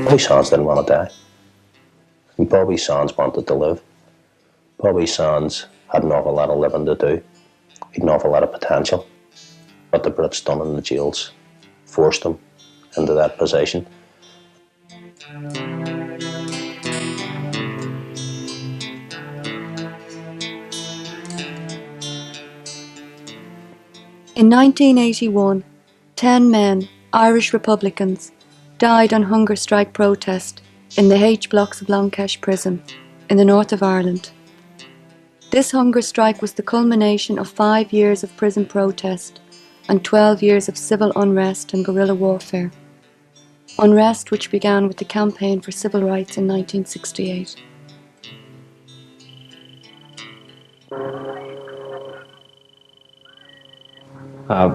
Bobby Sands didn't want to die. And Bobby Sands wanted to live. Bobby Sands had an awful lot of living to do. He had an awful lot of potential. What the Brits done in the jails forced him into that position. In 1981, 10 men, Irish Republicans, died on hunger strike protest in the H Blocks of Longcash prison in the north of Ireland. This hunger strike was the culmination of 5 years of prison protest and 12 years of civil unrest and guerrilla warfare. Unrest which began with the Campaign for Civil Rights in 1968.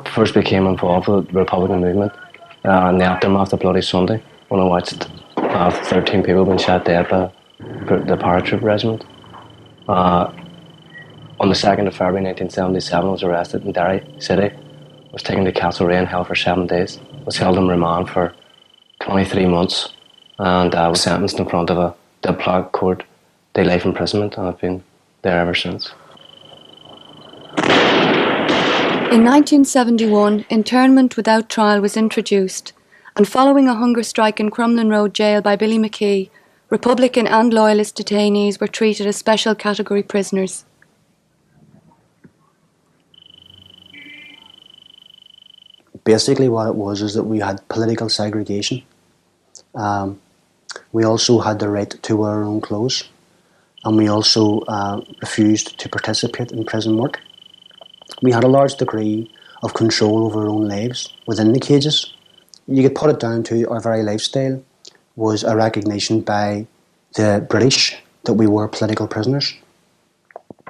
First became involved with the Republican movement in the aftermath of Bloody Sunday, when I watched 13 people being shot dead by the paratroop regiment. On the 2nd of February 1977, I was arrested in Derry City, was taken to Castlereagh and held for 7 days, was held in remand for 23 months, and I was sentenced in front of a diplomatic court to life imprisonment, and I've been there ever since. In 1971, internment without trial was introduced, and following a hunger strike in Crumlin Road Jail by Billy McKee, Republican and Loyalist detainees were treated as special category prisoners. Basically what it was is that we had political segregation. We also had the right to wear our own clothes, and we also refused to participate in prison work. We had a large degree of control over our own lives within the cages. You could put it down to our very lifestyle was a recognition by the British that we were political prisoners.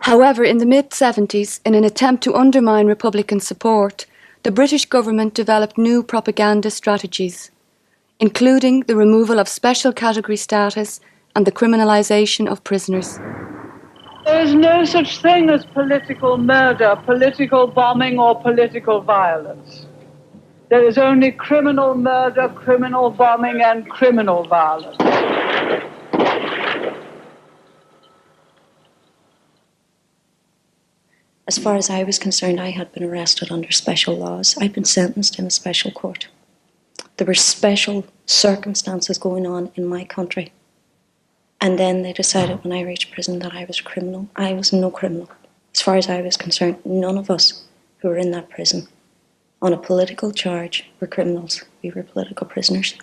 However, in the mid-70s, in an attempt to undermine Republican support, the British government developed new propaganda strategies, including the removal of special category status and the criminalisation of prisoners. There is no such thing as political murder, political bombing, or political violence. There is only criminal murder, criminal bombing, and criminal violence. As far as I was concerned, I had been arrested under special laws. I'd been sentenced in a special court. There were special circumstances going on in my country. And then they decided when I reached prison that I was a criminal. I was no criminal. As far as I was concerned, none of us who were in that prison on a political charge were criminals. We were political prisoners.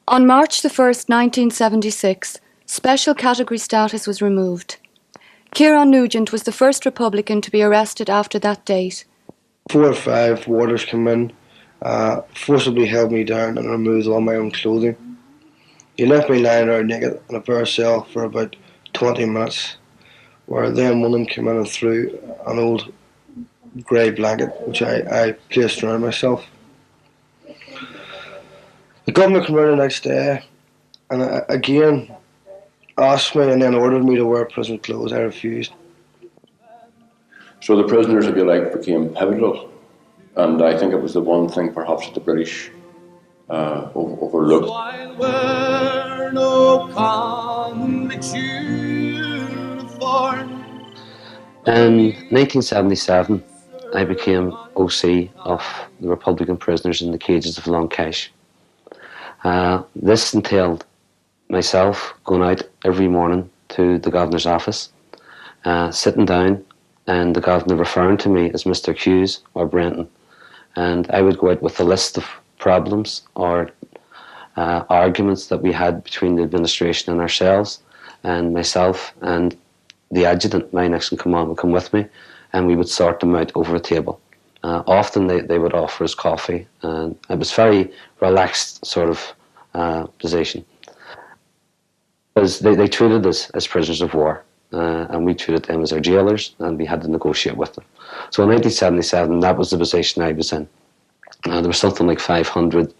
On March the 1st, 1976, special category status was removed. Kieran Nugent was the first Republican to be arrested after that date. 4 or 5 warders came in, forcibly held me down and removed all my own clothing. He left me lying there naked in a bare cell for about 20 minutes, where then one of them came in and threw an old grey blanket, which I placed around myself. The governor came around the next day and again asked me and then ordered me to wear prison clothes. I refused. So the prisoners, if you like, became pivotal, and I think it was the one thing perhaps that the British overlooked. In 1977, I became OC of the Republican prisoners in the cages of Longcash. This entailed myself going out every morning to the governor's office, sitting down, and the governor referring to me as Mr. Hughes or Brenton, and I would go out with a list of problems or arguments that we had between the administration and ourselves, and myself and the adjutant, my next in command, would come with me, and we would sort them out over a table. Often they would offer us coffee, and it was very relaxed sort of position. Because they treated us as prisoners of war, and we treated them as our jailers, and we had to negotiate with them. So in 1977, that was the position I was in. There was something like 500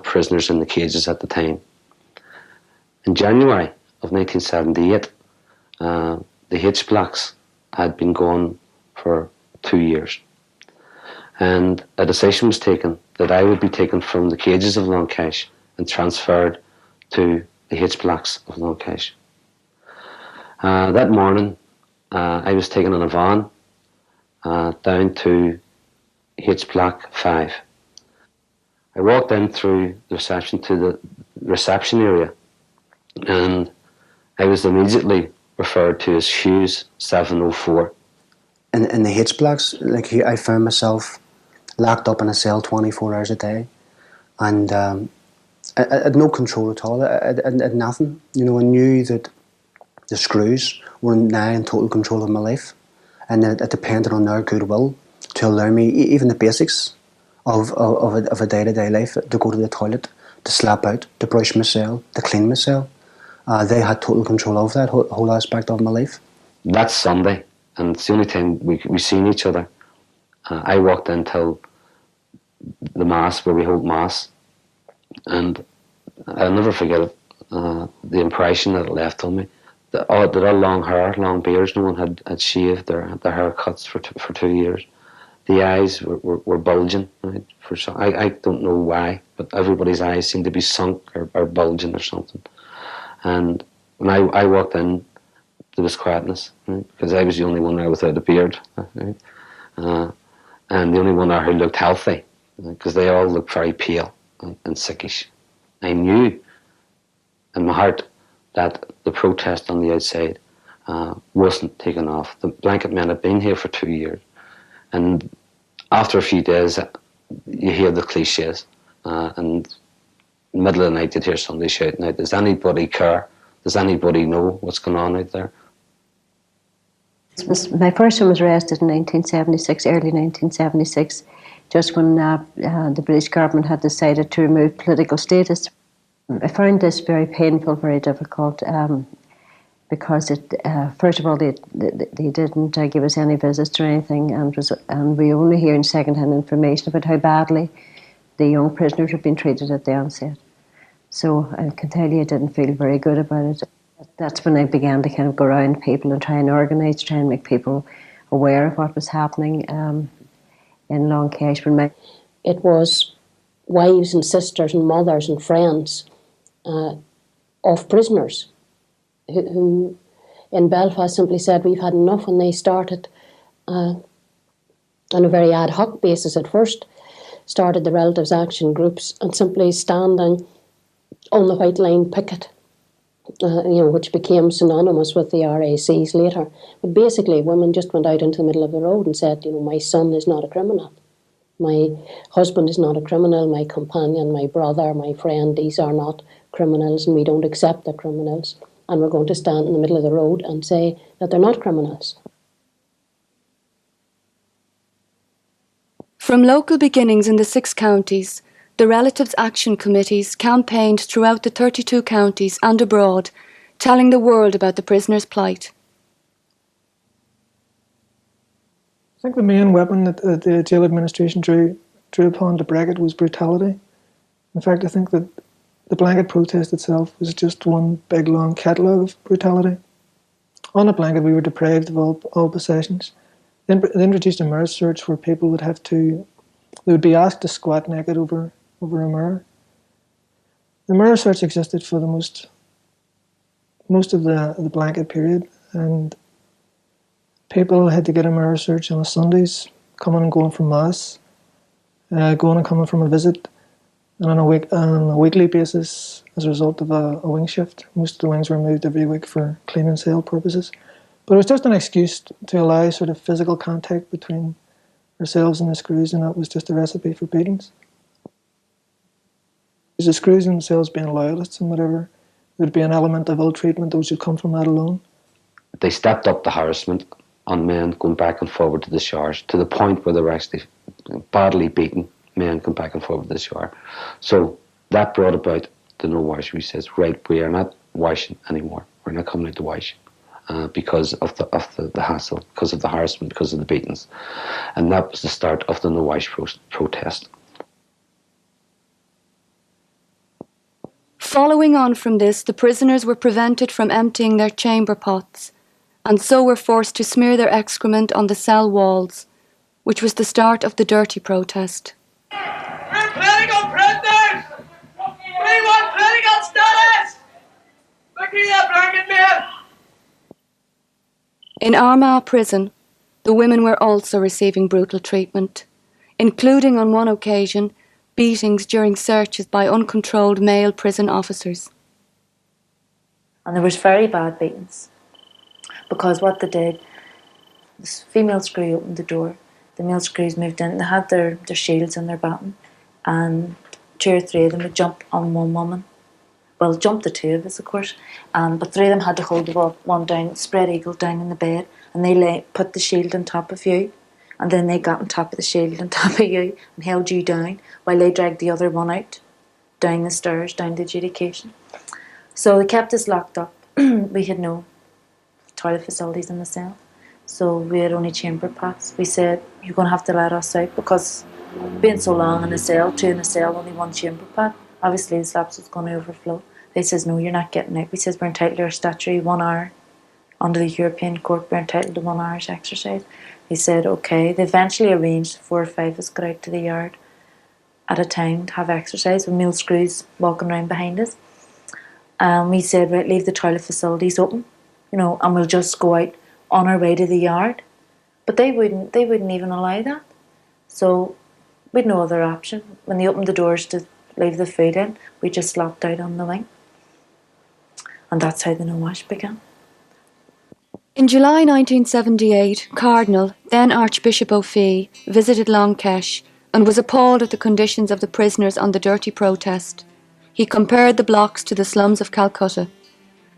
prisoners in the cages at the time. In January of 1978, the H Blocks had been going for 2 years. And a decision was taken that I would be taken from the cages of Longcash and transferred to the H Blocks of Long Kesh. That morning, I was taken in a van down to H Block 5. I walked in through the reception to the reception area, and I was immediately referred to as Hughes 704. In the H blocks, like I found myself locked up in a cell 24 hours a day, and I had no control at all. I had nothing. You know, I knew that the screws were now in total control of my life, and it depended on their goodwill to allow me even the basics of a day-to-day life, to go to the toilet, to slap out, to brush my cell, to clean my cell. They had total control of that whole aspect of my life. That's Sunday, and it's the only time we seen each other. I walked in till the Mass, where we hold Mass, and I'll never forget it, the impression that it left on me. They had long hair, long beards. No one had shaved their haircuts for 2 years. The eyes were bulging. Right? I don't know why, but everybody's eyes seemed to be sunk or bulging or something. And when I walked in, there was quietness, right? Because I was the only one there without a beard, right? And the only one there who looked healthy, because they all looked very pale and sickish. I knew in my heart that the protest on the outside wasn't taken off. The blanket men had been here for 2 years, and after a few days, you hear the cliches, and in the middle of the night you'd hear somebody shouting out, "Does anybody care? Does anybody know what's going on out there?" My first son was arrested in 1976, early 1976, just when the British government had decided to remove political status. I found this very painful, very difficult, because first of all, they didn't give us any visits or anything, and we were only hearing second-hand information about how badly the young prisoners had been treated at the onset. So I can tell you I didn't feel very good about it. That's when I began to kind of go around people and try and organise, try and make people aware of what was happening in Long Kesh. It was wives and sisters and mothers and friends of prisoners who in Belfast simply said, "We've had enough," and they started on a very ad hoc basis at first, started the relatives action groups and simply standing on the White Line picket, which became synonymous with the RACs later. But basically, women just went out into the middle of the road and said, "My son is not a criminal. My husband is not a criminal. My companion, my brother, my friend, these are not criminals, and we don't accept the criminals. And we're going to stand in the middle of the road and say that they're not criminals." From local beginnings in the 6 counties, the Relatives Action Committees campaigned throughout the 32 counties and abroad, telling the world about the prisoners' plight. I think the main weapon that the jail administration drew upon to break it was brutality. In fact, I think that the blanket protest itself was just one big long catalogue of brutality. On a blanket, we were deprived of all possessions. They introduced a mirror search where people would be asked to squat naked over a mirror. The mirror search existed for the most of the blanket period, and people had to get a mirror search on Sundays, coming and going from Mass, going and coming from a visit, and on a weekly basis as a result of a wing shift. Most of the wings were moved every week for clean and sale purposes. But it was just an excuse to allow sort of physical contact between ourselves and the screws, and that was just a recipe for beatings. The screws themselves being loyalists and whatever, there'd be an element of ill treatment that would come from that alone. They stepped up the harassment on men going back and forward to the showers, to the point where they were actually badly beaten men going back and forward to the shower. So that brought about the no wash. We says, right, we are not washing anymore. We're not coming out to wash because of the hassle, because of the harassment, because of the beatings. And that was the start of the no wash protest. Following on from this, the prisoners were prevented from emptying their chamber pots, and so were forced to smear their excrement on the cell walls, which was the start of the dirty protest. We're political prisoners! We want political status! In Armagh prison, the women were also receiving brutal treatment, including on one occasion beatings during searches by uncontrolled male prison officers. And there was very bad beatings, because what they did, this female screw opened the door, the male screws moved in, they had their shields and their baton, and 2 or 3 of them would jump on one woman. Well, jump the 2 of us, of course, but 3 of them had to hold the one down, spread eagle down in the bed, and they put the shield on top of you, and then they got on top of the shield on top of you and held you down while they dragged the other one out, down the stairs, down the adjudication. So they kept us locked up. We had no toilet facilities in the cell, so we had only chamber pots. We said, you're going to have to let us out, because being so long in a cell, 2 in a cell, only 1 chamber pot, obviously the slaps was going to overflow. They says, no, you're not getting out. We says, we're entitled to our statutory 1 hour. Under the European Court, we're entitled to 1 hour's exercise. They said, okay. They eventually arranged 4 or 5 of us got out to the yard at a time to have exercise, with male screws walking around behind us. We said, right, leave the toilet facilities open, and we'll just go out on our way to the yard. But they wouldn't even allow that. So we'd no other option. When they opened the doors to leave the food in, we just slopped out on the wing. And that's how the no wash began. In July 1978, Cardinal, then Archbishop O'Fee, visited Long Kesh and was appalled at the conditions of the prisoners on the dirty protest. He compared the blocks to the slums of Calcutta.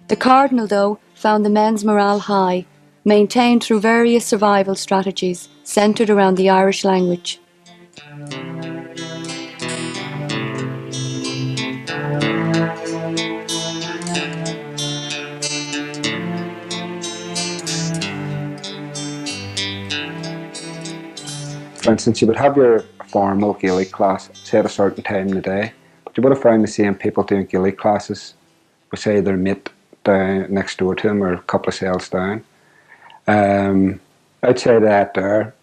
The Cardinal, though, found the men's morale high, maintained through various survival strategies centred around the Irish language. For instance, you would have your formal Gaelic class, say at a certain time in the day, but you would have found the same people doing Gaelic classes with, say, their mate down next door to them or a couple of cells down. Outside that there,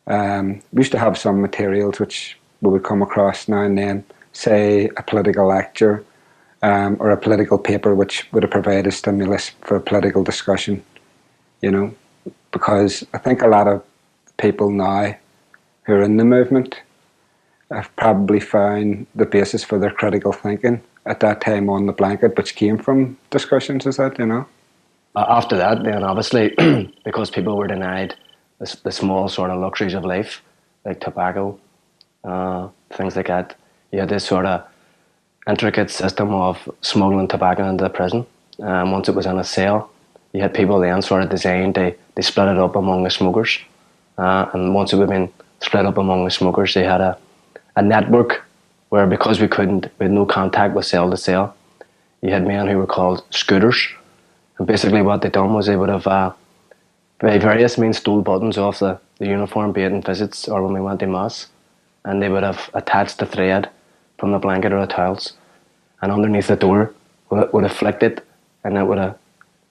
we used to have some materials which we would come across now and then, say a political lecture or a political paper which would have provided a stimulus for a political discussion, because I think a lot of people now who are in the movement have probably found the basis for their critical thinking at that time on the blanket, which came from discussions, is that, After that, then obviously, because people were denied the small sort of luxuries of life, like tobacco, things like that, you had this sort of intricate system of smuggling tobacco into the prison. Once it was in a cell, you had people then sort of designed, they split it up among the smokers. And once it had been split up among the smokers, they had a network where, because we had no contact with cell to cell, you had men who were called scooters. And basically what they done was they would have, by various means, stole buttons off the uniform, be it in visits or when we went to mass, and they would have attached the thread from the blanket or the towels, and underneath the door would have flicked it, and it would have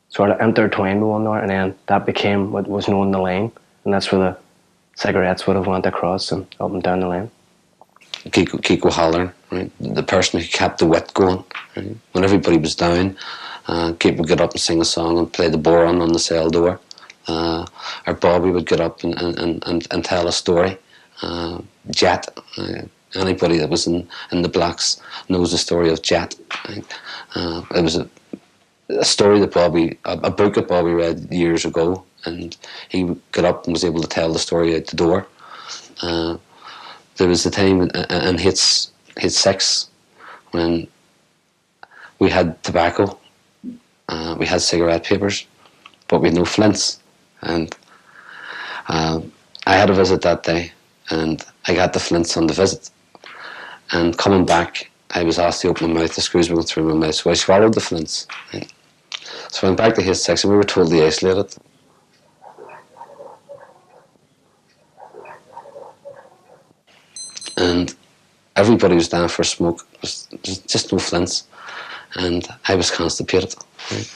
sort of intertwined with one another, and then that became what was known the line, and that's where the cigarettes would have went across and up and down the line. Kiko Halloran, right? The person who kept the wit going. Right? When everybody was down, Kate would get up and sing a song and play the boron on the cell door. Or Bobby would get up and tell a story. Jet, anybody that was in the blocks knows the story of Jet. Right? It was a story that a book that Bobby read years ago, and he got up and was able to tell the story out the door. There was a time in Hits 6 when we had tobacco, we had cigarette papers, but we had no flints. And I had a visit that day, and I got the flints on the visit. And coming back, I was asked to open my mouth, the screws were going through my mouth, so I swallowed the flints. Right? So I went back to Hits 6 and we were totally isolated. And everybody was down for a smoke. There was just no flints, and I was constipated. Right?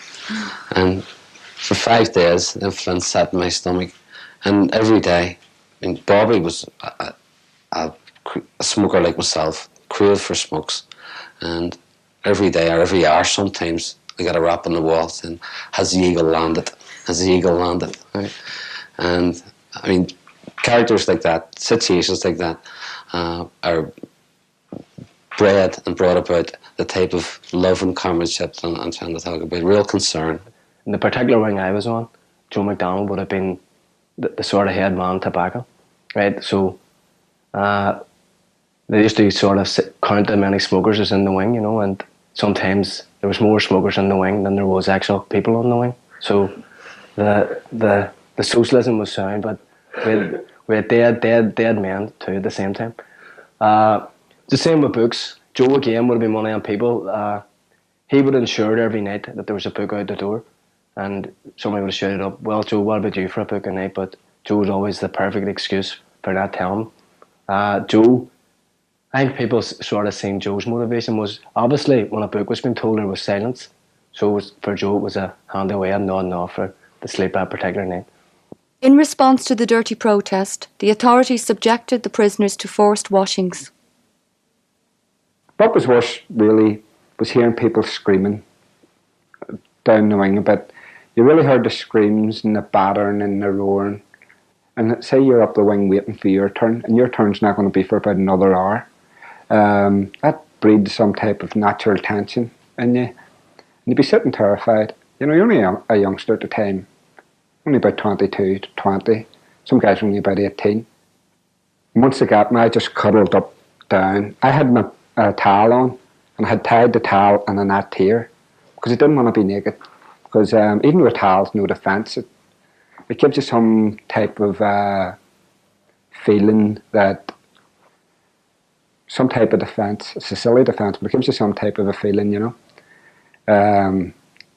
And for 5 days, the flints sat in my stomach, and every day, Bobby was a smoker like myself, craved for smokes, and every day or every hour sometimes I got a rap on the wall saying, "Has the eagle landed?" as the eagle landed. Right? And I mean, characters like that, situations like that, are bred and brought about the type of love and comradeship that I'm trying to talk about, real concern. In the particular wing I was on, Joe McDonald would have been the sort of head man tobacco, right? So they used to sort of count how many smokers is in the wing, you know, and sometimes there was more smokers in the wing than there was actual people on the wing. So the socialism was sound, but we had dead men too at the same time. The same with books. Joe again would have been one of them people. He would ensure every night that there was a book out the door, and somebody would have shouted up, "Well, Joe, what about you for a book a night?" But Joe was always the perfect excuse for not telling him. Joe, I think people sort of seen Joe's motivation was obviously when a book was being told there was silence. So it was, for Joe, it was a handy way of nodding off for the sleep that particular night. In response to the dirty protest, the authorities subjected the prisoners to forced washings. What was worse, really, was hearing people screaming down the wing a bit. You really heard the screams and the battering and the roaring. And say you're up the wing waiting for your turn, and your turn's not going to be for about another hour. That breeds some type of natural tension in you. And you'd be sitting terrified. You know, you're only a youngster at the time, only about 22 to 20. Some guys were only about 18. And once they got me, I just cuddled up down. I had my towel on, and I had tied the towel in a net here because I didn't want to be naked. Because even with towels, no defence, it gives you some type of feeling that some type of defence, it's a silly defence, but it gives you some type of a feeling, you know.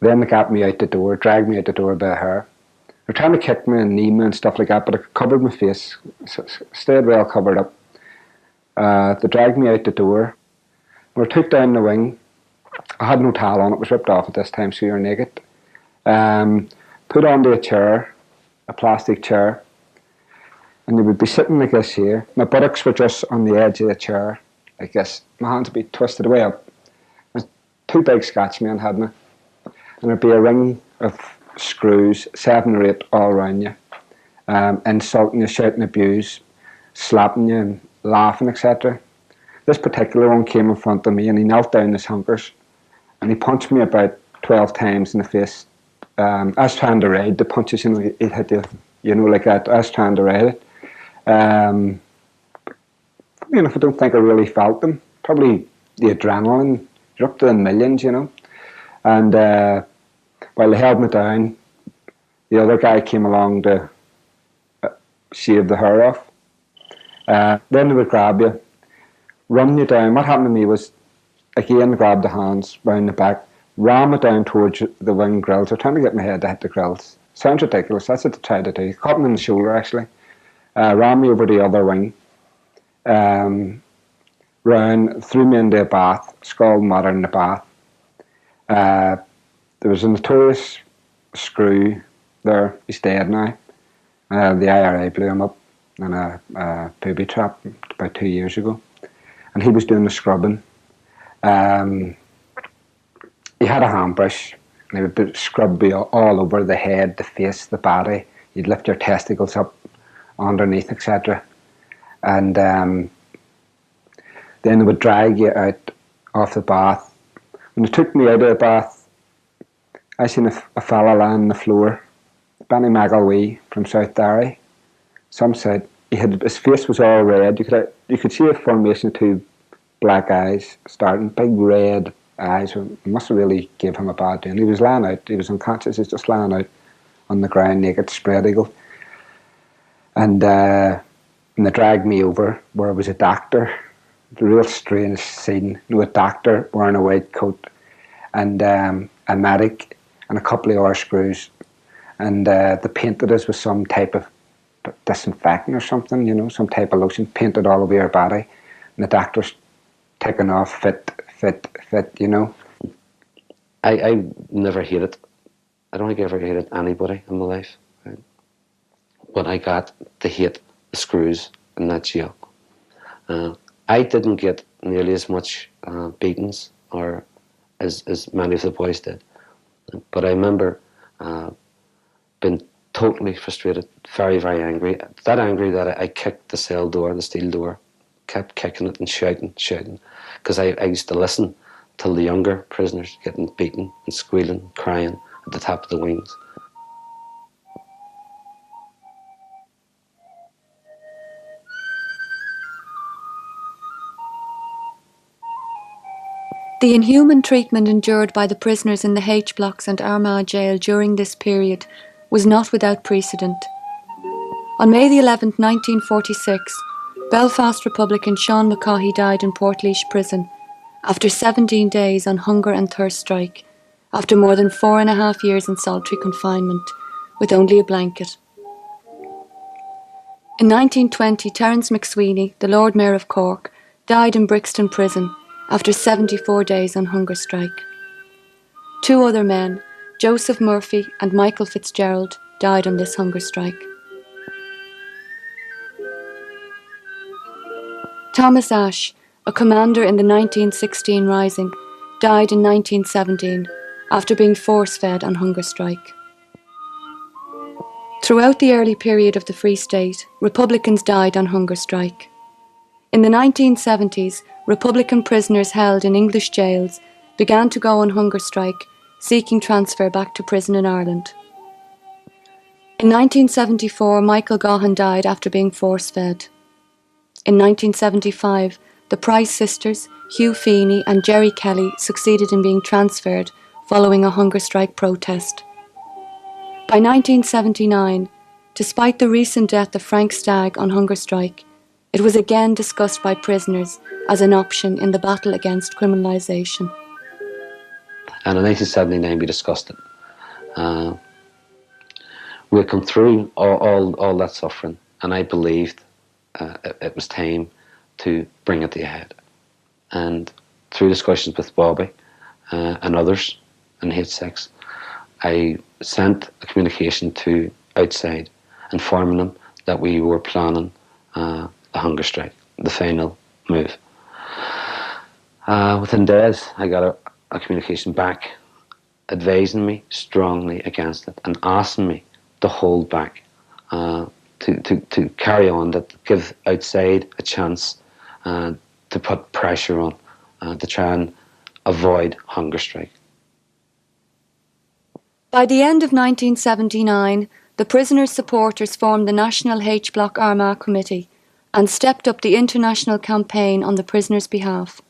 Then they got me out the door, dragged me out the door by the hair. They were trying to kick me and knee me and stuff like that, but I covered my face, stayed well covered up. They dragged me out the door. We were took down the wing. I had no towel on, it was ripped off at this time, so you're naked. Put onto a chair, a plastic chair, and you would be sitting like this here. My buttocks were just on the edge of the chair, like this. My hands would be twisted away up. There's 2 big Scotchmen had me, and there'd be a ring of screws, 7 or 8 all around you, insulting you, shouting abuse, slapping you and laughing, etc. This particular one came in front of me and he knelt down his hunkers and he punched me about 12 times in the face. I was trying to ride the punches, you know, it hit you, you know, like that. I was trying to ride it. You know, I don't think I really felt them. Probably the adrenaline, you're up to the millions, you know. And while they held me down, the other guy came along to shave the hair off. Then they would grab you, run you down. What happened to me was, again, grab the hands round the back, ram it down towards the wing grills. They're trying to get my head to hit the grills. Sounds ridiculous, that's what they tried to do. Caught me in the shoulder, actually. Ran me over the other wing. Round, threw me into a bath, scalded water in the bath. There was a notorious screw there, he's dead now. The IRA blew him up in a booby trap about 2 years ago. And he was doing the scrubbing. He had a handbrush, and he would scrub you all over the head, the face, the body. You'd lift your testicles up underneath, etc. And then they would drag you out of the bath. When they took me out of the bath, I seen a fella lying on the floor, Benny McElwee from South Derry. Some said his face was all red. You could see a formation of 2 black eyes starting, big red eyes. It must have really gave him a bad day. And he was lying out, he was unconscious, he was just lying out on the ground naked, spread eagle. And they dragged me over where it was a doctor. A real strange scene. You know, a doctor wearing a white coat and a medic and a couple of R screws. And they painted us with some type of disinfectant or something, you know, some type of lotion, painted all over your body. And the doctor's taking off, fit, you know. I never hated, I don't think I ever hated anybody in my life. Right? But I got to hate the screws in that jail. I didn't get nearly as much beatings or as many of the boys did. But I remember been totally frustrated, very, very angry. That angry that I kicked the cell door, the steel door, kept kicking it and shouting, because I used to listen to the younger prisoners getting beaten and squealing, crying at the top of the wings. The inhuman treatment endured by the prisoners in the H Blocks and Armagh jail during this period was not without precedent. On May the 11th, 1946, Belfast Republican Sean McCaughey died in Portlaoise prison after 17 days on hunger and thirst strike, after more than 4.5 years in solitary confinement, with only a blanket. In 1920, Terence McSweeney, the Lord Mayor of Cork, died in Brixton prison after 74 days on hunger strike. 2 other men, Joseph Murphy and Michael Fitzgerald, died on this hunger strike. Thomas Ashe, a commander in the 1916 Rising, died in 1917 after being force-fed on hunger strike. Throughout the early period of the Free State, Republicans died on hunger strike. In the 1970s, Republican prisoners held in English jails began to go on hunger strike, seeking transfer back to prison in Ireland. In 1974, Michael Gaughan died after being force-fed. In 1975, the Price sisters, Hugh Feeney and Jerry Kelly, succeeded in being transferred following a hunger strike protest. By 1979, despite the recent death of Frank Stagg on hunger strike, it was again discussed by prisoners as an option in the battle against criminalisation. And in 1979 we discussed it. We had come through all that suffering, and I believed it was time to bring it to a head. And through discussions with Bobby and others in H6, I sent a communication to outside informing them that we were planning a hunger strike, the final move. Within days I got a communication back advising me strongly against it and asking me to hold back, to carry on, that give outside a chance to put pressure on, to try and avoid hunger strike. By the end of 1979, the prisoners' supporters formed the National H Block Armagh Committee and stepped up the international campaign on the prisoners' behalf.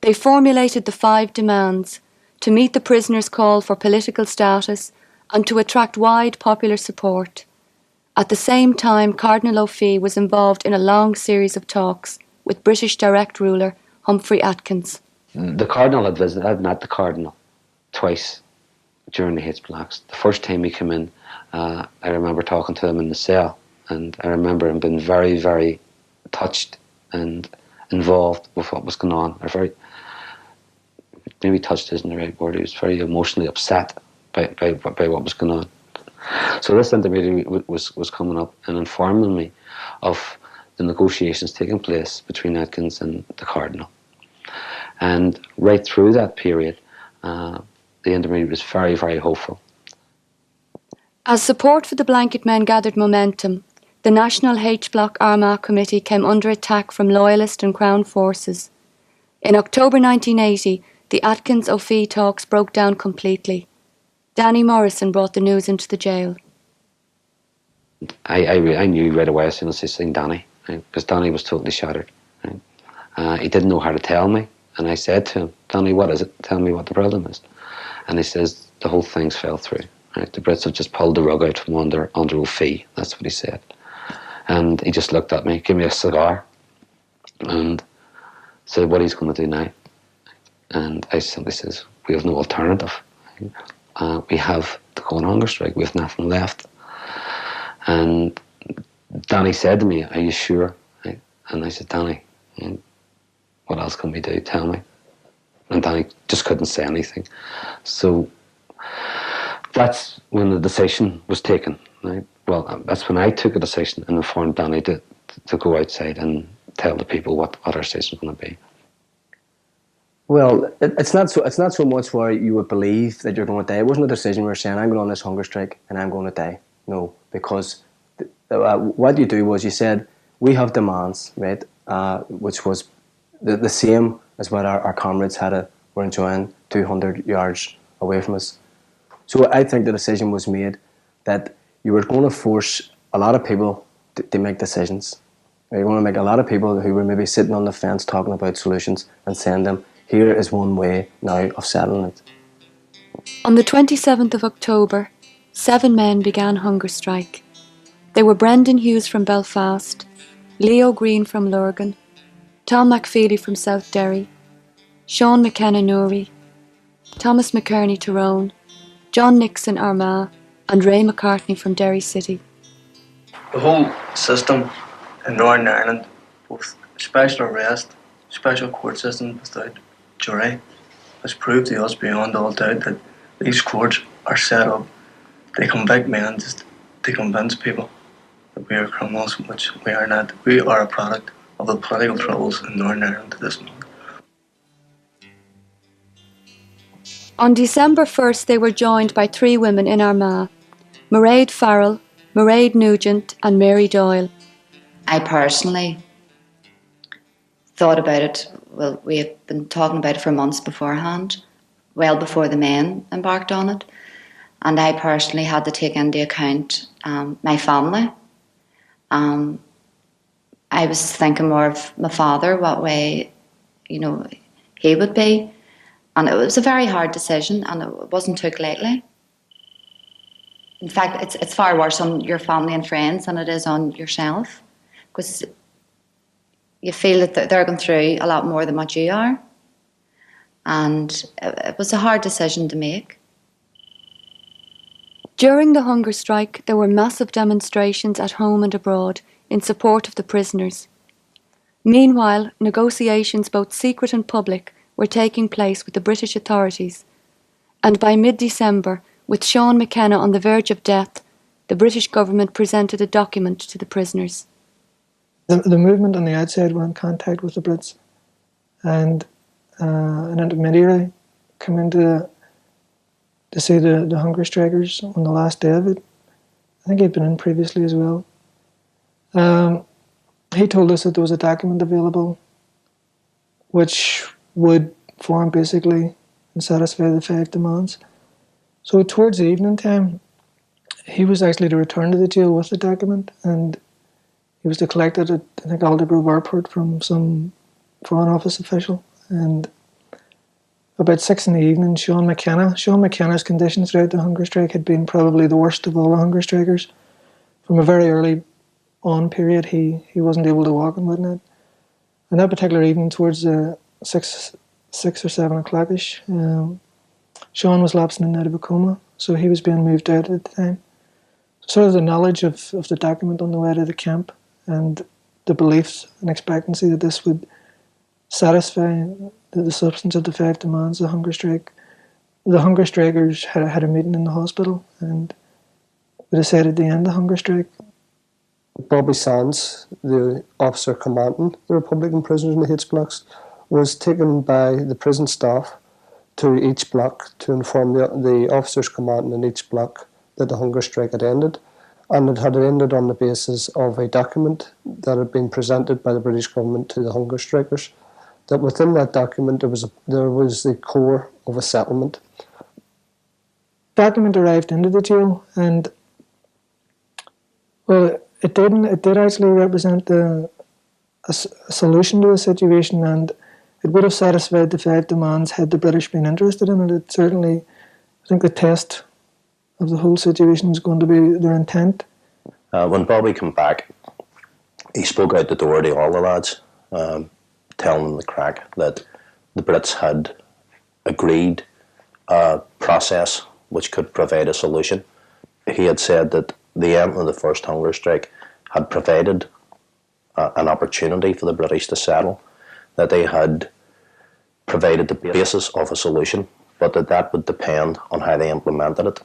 They formulated the 5 demands to meet the prisoners' call for political status and to attract wide popular support. At the same time, Cardinal O'Fee was involved in a long series of talks with British direct ruler Humphrey Atkins. The Cardinal had visited, I'd met the Cardinal twice during the H Blocks. The first time he came in, I remember talking to him in the cell, and I remember him being very, very touched and involved with what was going on. Or very, maybe touched isn't the right word, he was very emotionally upset by what was going on. So this intermediary was coming up and informing me of the negotiations taking place between Atkins and the Cardinal. And right through that period, the intermediary was very, very hopeful. As support for the blanket men gathered momentum, the National H Block Armagh Committee came under attack from Loyalist and Crown forces. In October 1980, the Atkins-O'Fee talks broke down completely. Danny Morrison brought the news into the jail. I knew right away as soon as I seen Danny, because Danny was totally shattered. Right? He didn't know how to tell me, and I said to him, Danny, what is it? Tell me what the problem is. And he says, the whole thing's fell through. Right? The Brits have just pulled the rug out from under O'Fee. That's what he said. And he just looked at me, gave me a cigar, and said what he's going to do now. And I simply says, we have no alternative. We have to go on hunger strike. We have nothing left. And Danny said to me, are you sure? Right? And I said, Danny, what else can we do? Tell me. And Danny just couldn't say anything. So that's when the decision was taken. Right? Well, that's when I took a decision and informed Danny to go outside and tell the people what our decision was going to be. Well, it's not so. It's not so much where you would believe that you're going to die. It wasn't a decision where you're saying I'm going on this hunger strike and I'm going to die. No, because what you do was you said we have demands, right? Which was the same as what our comrades were enjoying 200 yards away from us. So I think the decision was made that you were going to force a lot of people to make decisions. You're going to make a lot of people who were maybe sitting on the fence talking about solutions and saying them, here is one way now of settling it. On the 27th of October, 7 men began hunger strike. They were Brendan Hughes from Belfast, Leo Green from Lurgan, Tom McFeely from South Derry, Sean McKenna Newry, Thomas McKerney Tyrone, John Nixon Armagh, and Ray McCartney from Derry City. The whole system in Northern Ireland, both special arrest, special court system without jury, has proved to us beyond all doubt that these courts are set up to convict men just to convince people that we are criminals, which we are not. We are a product of the political troubles in Northern Ireland at this moment. On December 1st, they were joined by 3 women in Armagh, Mairead Farrell, Mairead Nugent and Mary Doyle. I personally thought about it, well, we had been talking about it for months beforehand, well before the men embarked on it, and I personally had to take into account my family. I was thinking more of my father, what way, he would be, and it was a very hard decision, and it wasn't took lightly. In fact, it's far worse on your family and friends than it is on yourself, because you feel that they're going through a lot more than what you are. And it was a hard decision to make. During the hunger strike, there were massive demonstrations at home and abroad in support of the prisoners. Meanwhile, negotiations, both secret and public, were taking place with the British authorities. And by mid-December, with Sean McKenna on the verge of death, the British government presented a document to the prisoners. The movement on the outside were in contact with the Brits, and an intermediary came in to see the hunger strikers on the last day of it. I think he'd been in previously as well. He told us that there was a document available which would form basically and satisfy the 5 demands. So towards the evening time, he was actually to return to the jail with the document, and he was to collect it at, I think, Aldergrove Airport from some Foreign Office official. And about 6 in the evening, Sean McKenna's conditions throughout the hunger strike had been probably the worst of all the hunger strikers. From a very early on period, he wasn't able to walk and whatnot. And that particular evening, towards 6 or 7 o'clock-ish, Sean was lapsing in and out of a coma, so he was being moved out at the time. Sort of the knowledge of the document on the way to the camp, and the beliefs and expectancy that this would satisfy the substance of the 5 demands of the hunger strike. The hunger strikers had a meeting in the hospital, and we decided to end the hunger strike. Bobby Sands, the officer commanding the Republican prisoners in the H blocks, was taken by the prison staff to each block to inform the officers commanding in each block that the hunger strike had ended, and it had ended on the basis of a document that had been presented by the British government to the hunger strikers, that within that document there was the core of a settlement. Document arrived into the jail, and well, it did actually represent a solution to the situation, and it would have satisfied the 5 demands had the British been interested in it. It certainly, I think the test of the whole situation is going to be their intent. When Bobby came back, he spoke out the door to all the lads, telling them the crack that the Brits had agreed a process which could provide a solution. He had said that the end of the first hunger strike had provided an opportunity for the British to settle, that they had provided the basis of a solution, but that would depend on how they implemented it.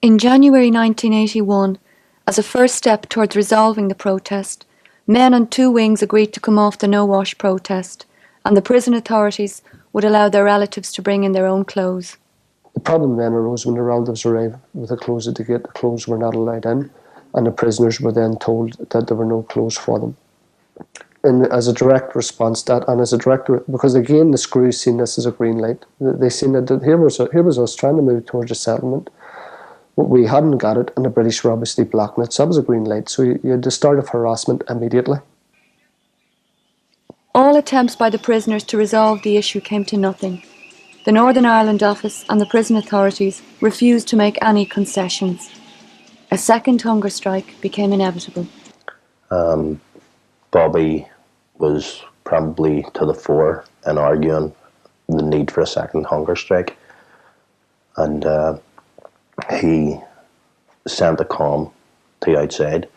In January 1981, As a first step towards resolving the protest, men on two wings agreed to come off the no-wash protest, and the prison authorities would allow their relatives to bring in their own clothes. The problem then arose when the relatives arrived with the clothes at the gate. The clothes were not allowed in, and the prisoners were then told that there were no clothes for them. And as a direct response to that, and as a direct, because again the Screws seen this as a green light. They seen that here was us trying to move towards a settlement. We hadn't got it, and the British were obviously blocking it, so that was a green light. So you had the start of harassment immediately. All attempts by the prisoners to resolve the issue came to nothing. The Northern Ireland office and the prison authorities refused to make any concessions. A second hunger strike became inevitable. Bobby was probably to the fore in arguing the need for a second hunger strike, and he sent a comm to outside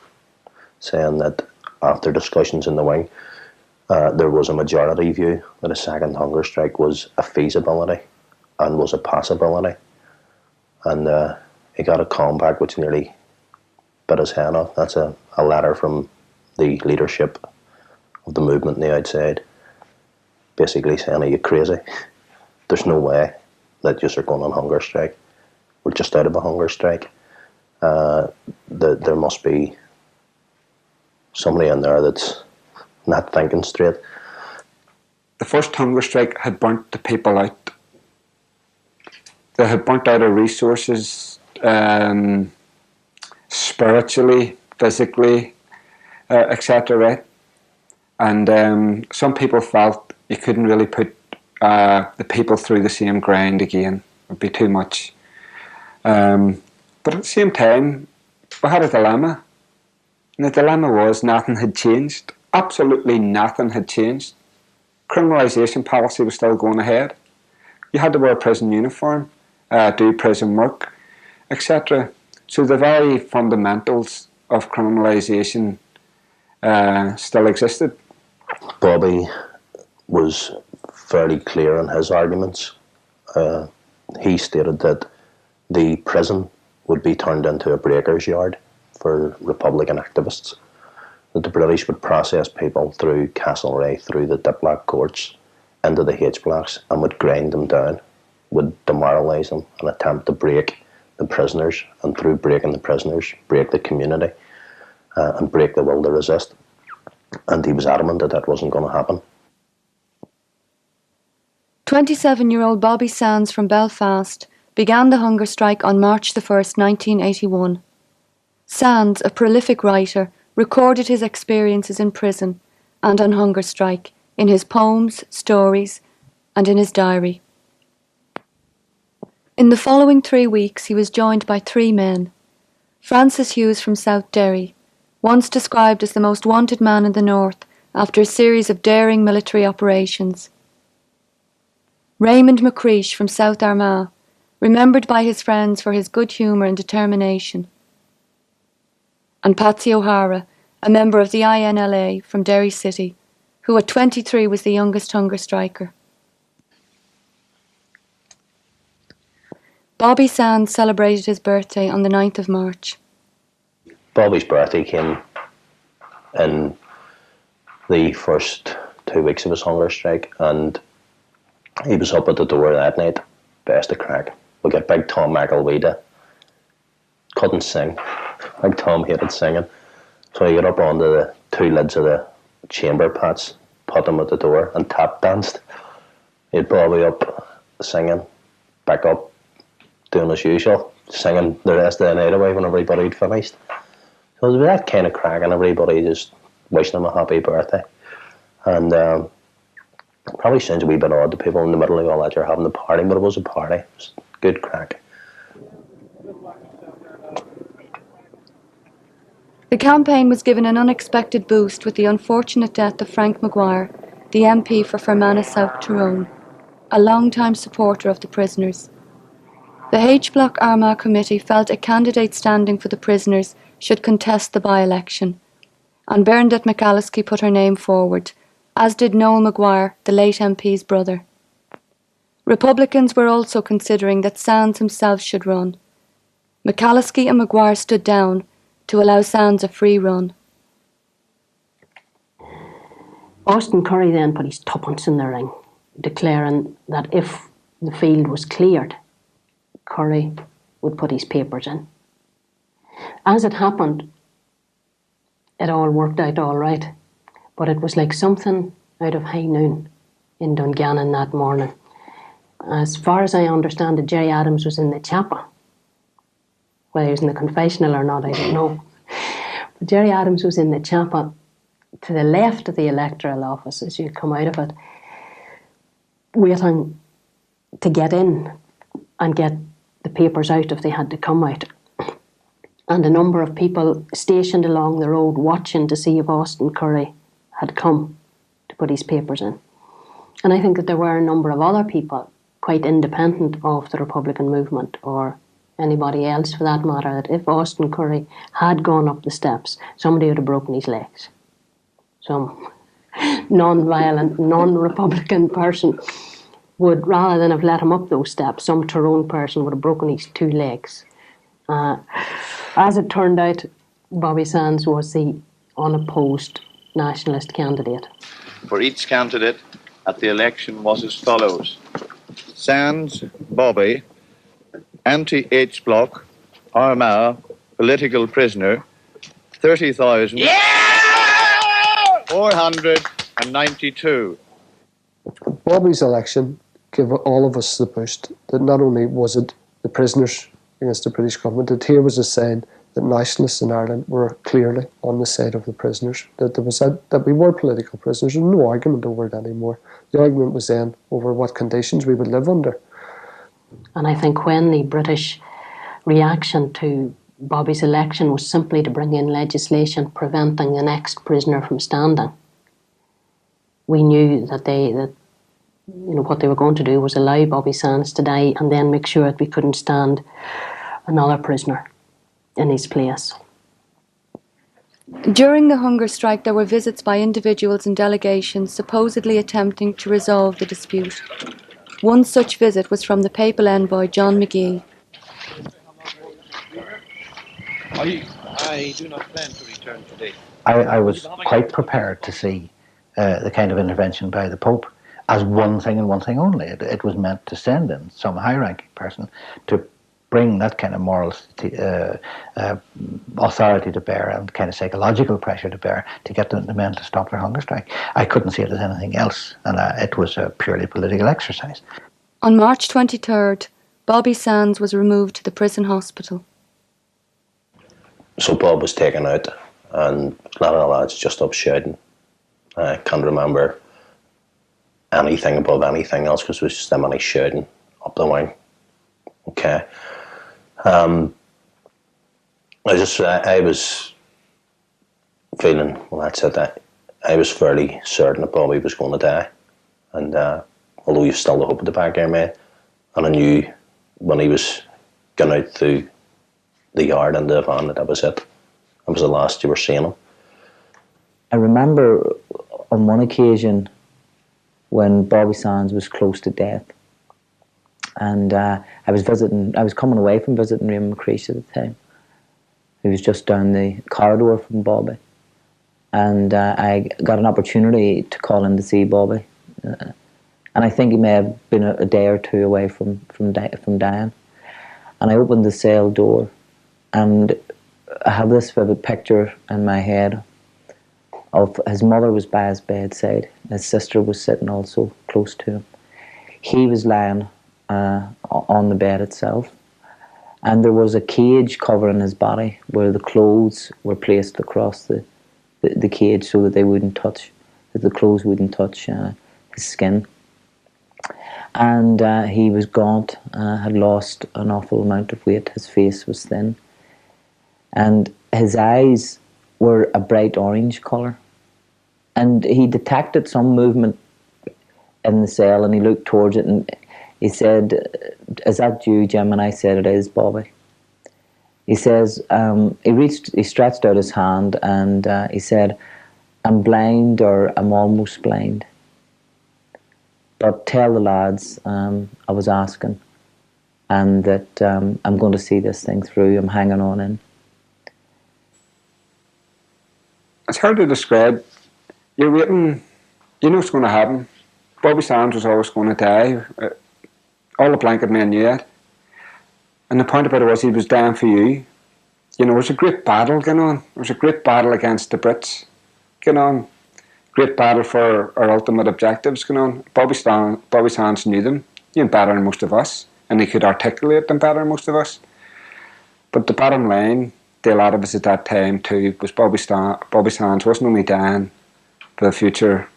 saying that after discussions in the wing, there was a majority view that a second hunger strike was a feasibility and was a possibility. And he got a comm back which nearly bit his head off. That's a letter from the leadership of the movement on the outside, basically saying, "Are you crazy? There's no way that you are going on hunger strike. We're just out of a hunger strike. There must be somebody in there that's not thinking straight." The first hunger strike had burnt the people out. They had burnt out our resources, spiritually, physically, etc. And some people felt you couldn't really put the people through the same grind again. It would be too much. But at the same time, we had a dilemma. And the dilemma was nothing had changed. Absolutely nothing had changed. Criminalisation policy was still going ahead. You had to wear a prison uniform, do prison work, etc. So the very fundamentals of criminalisation still existed. Bobby was fairly clear in his arguments. He stated that the prison would be turned into a breaker's yard for Republican activists, that the British would process people through Castlereagh, through the Diplock courts, into the H blocks, and would grind them down, would demoralise them and attempt to break the prisoners, and through breaking the prisoners, break the community and break the will to resist. And he was adamant that that wasn't going to happen. 27-year-old Bobby Sands from Belfast began the hunger strike on March the 1st, 1981. Sands, a prolific writer, recorded his experiences in prison and on hunger strike in his poems, stories, and in his diary. In the following 3 weeks, he was joined by 3 men. Francis Hughes from South Derry, once described as the most wanted man in the north after a series of daring military operations. Raymond McCreesh from South Armagh, remembered by his friends for his good humour and determination. And Patsy O'Hara, a member of the INLA from Derry City, who at 23 was the youngest hunger striker. Bobby Sands celebrated his birthday on the 9th of March. Bobby's birthday came in the first 2 weeks of his hunger strike, and he was up at the door that night, best of crack. We got Big Tom McElwee, couldn't sing. Big Tom hated singing. So he got up onto the 2 lids of the chamber pots, put them at the door, and tap danced. He had Bobby up singing, back up doing as usual, singing the rest of the night away when everybody had finished. So it was that kind of crack, and everybody just wishing him a happy birthday. And probably sounds a wee bit odd to people in the middle of all that, you're having a party, but it was a party. It was good crack. The campaign was given an unexpected boost with the unfortunate death of Frank Maguire, the MP for Fermanagh South Tyrone, a long-time supporter of the prisoners. The H Block Armagh Committee felt a candidate standing for the prisoners should contest the by-election, and Bernadette McAlliskey put her name forward, as did Noel Maguire, the late MP's brother. Republicans were also considering that Sands himself should run. McAlliskey and Maguire stood down, to allow Sands a free run. Austin Curry then put his tuppence in the ring, declaring that if the field was cleared, Curry would put his papers in. As it happened, it all worked out all right, but it was like something out of high noon in Dungannon that morning. As far as I understand it, Jerry Adams was in the chapel. Whether he was in the confessional or not, I don't know. But Jerry Adams was in the chapel to the left of the electoral office as you come out of it, waiting to get in and get the papers out if they had to come out. And a number of people stationed along the road watching to see if Austin Curry had come to put his papers in. And I think that there were a number of other people, quite independent of the Republican movement or anybody else for that matter, that if Austin Curry had gone up the steps, somebody would have broken his legs. Some non-violent, non-Republican person would, rather than have let him up those steps, some Tyrone person would have broken his 2 legs. As it turned out, Bobby Sands was the unopposed nationalist candidate. For each candidate at the election was as follows: Sands, Bobby, anti-H Block, Armagh, political prisoner, 30,492. Bobby's election gave all of us the boost that not only was it the prisoners against the British government, that here was a sign that nationalists in Ireland were clearly on the side of the prisoners, that there was that we were political prisoners. There was no argument over it anymore. The argument was then over what conditions we would live under. And I think when the British reaction to Bobby's election was simply to bring in legislation preventing the next prisoner from standing, we knew that what they were going to do was allow Bobby Sands to die and then make sure that we couldn't stand another prisoner in his place. During the hunger strike, there were visits by individuals and delegations supposedly attempting to resolve the dispute. One such visit was from the papal envoy, John McGee. I do not plan to return today. I was quite prepared to see the kind of intervention by the Pope as one thing and one thing only. It was meant to send in some high-ranking person to bring that kind of moral authority to bear and kind of psychological pressure to bear to get the men to stop their hunger strike. I couldn't see it as anything else, and it was a purely political exercise. On March 23rd, Bobby Sands was removed to the prison hospital. So Bob was taken out, and a lot of the lads just up shouting. I can't remember anything above anything else because it was just them and I shouting up the wing. Okay. I was feeling, well, that's it. I was fairly certain that Bobby was going to die, and although you still the hope at the back of your mind, and I knew when he was going out through the yard and the van that was it. That was the last you were seeing him. I remember on one occasion when Bobby Sands was close to death, and I was coming away from visiting Raymond McCreesh at the time. He was just down the corridor from Bobby, and I got an opportunity to call in to see Bobby, and I think he may have been a day or two away from dying. And I opened the cell door, and I have this vivid picture in my head of his mother was by his bedside. His sister was sitting also close to him. He was lying on the bed itself, and there was a cage covering his body where the clothes were placed across the cage so that the clothes wouldn't touch his skin. And he was gaunt, had lost an awful amount of weight. His face was thin, and his eyes were a bright orange colour. And he detected some movement in the cell, and he looked towards it, and he said, "Is that you, Jim?" And I said, "It is, Bobby." He says, he stretched out his hand, and he said, "I'm blind, or I'm almost blind. But tell the lads I was asking, and that I'm going to see this thing through. I'm hanging on in." It's hard to describe. You're waiting, you know what's going to happen. Bobby Sands was always going to die. All the blanket men knew it. And the point about it was he was dying for you. You know, there was a great battle going on. There was a great battle against the Brits going on. Great battle for our ultimate objectives going on. Bobby Sands knew them. He knew better than most of us. And he could articulate them better than most of us. But the bottom line, to a lot of us at that time too, was Bobby Sands wasn't only dying for the future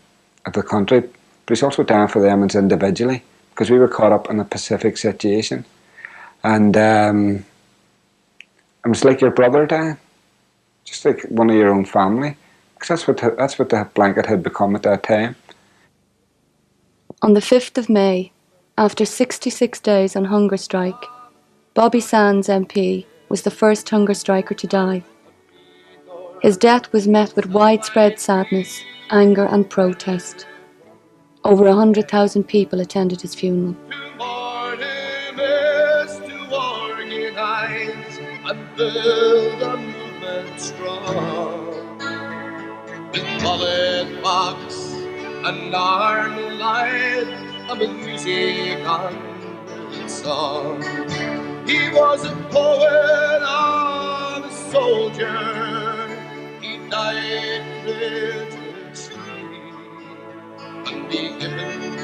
of the country, but he's also dying for them as individually, because we were caught up in a Pacific situation. And it was like your brother dying, just like one of your own family, because that's what the blanket had become at that time. On the 5th of May, after 66 days on hunger strike, Bobby Sands MP was the first hunger striker to die. His death was met with widespread sadness, anger and protest. Over 100,000 people attended his funeral. And build a movement strong with bullet box and army light and with music and song. He was a poet and a soldier. He died courageously and be given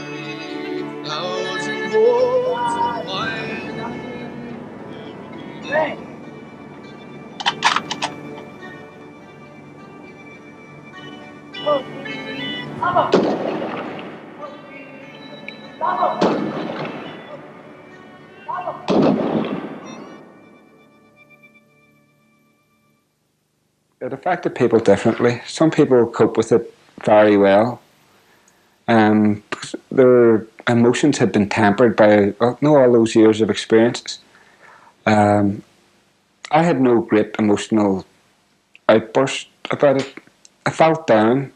3,000 words of mine. It affected people differently. Some people cope with it very well. Because their emotions had been tempered by all those years of experiences. I had no great emotional outburst about it. I felt down.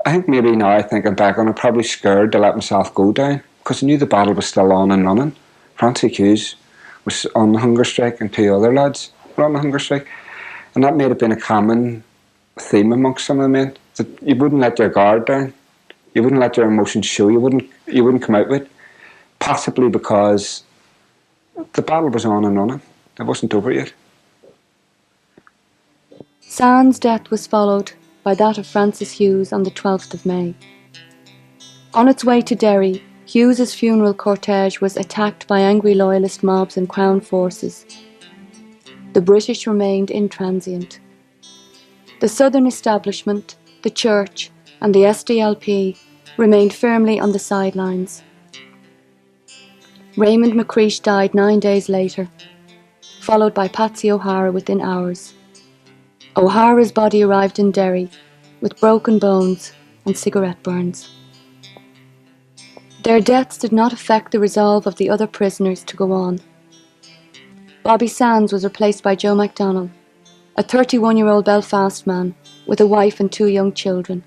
I think maybe now thinking back on it, probably scared to let myself go down, because I knew the battle was still on and running. Francie Hughes was on the hunger strike and 2 other lads were on the hunger strike. And that may have been a common theme amongst some of the men, that you wouldn't let your guard down. You wouldn't let your emotions show. You wouldn't come out with it, possibly because the battle was on and running. It wasn't over yet. Sands' death was followed by that of Francis Hughes on the 12th of May. On its way to Derry, Hughes's funeral cortege was attacked by angry loyalist mobs and Crown forces. The British remained intransient. The southern establishment, the church, and the SDLP remained firmly on the sidelines. Raymond McCreesh died 9 days later, followed by Patsy O'Hara within hours. O'Hara's body arrived in Derry with broken bones and cigarette burns. Their deaths did not affect the resolve of the other prisoners to go on. Bobby Sands was replaced by Joe MacDonald, a 31-year-old Belfast man with a wife and 2 young children.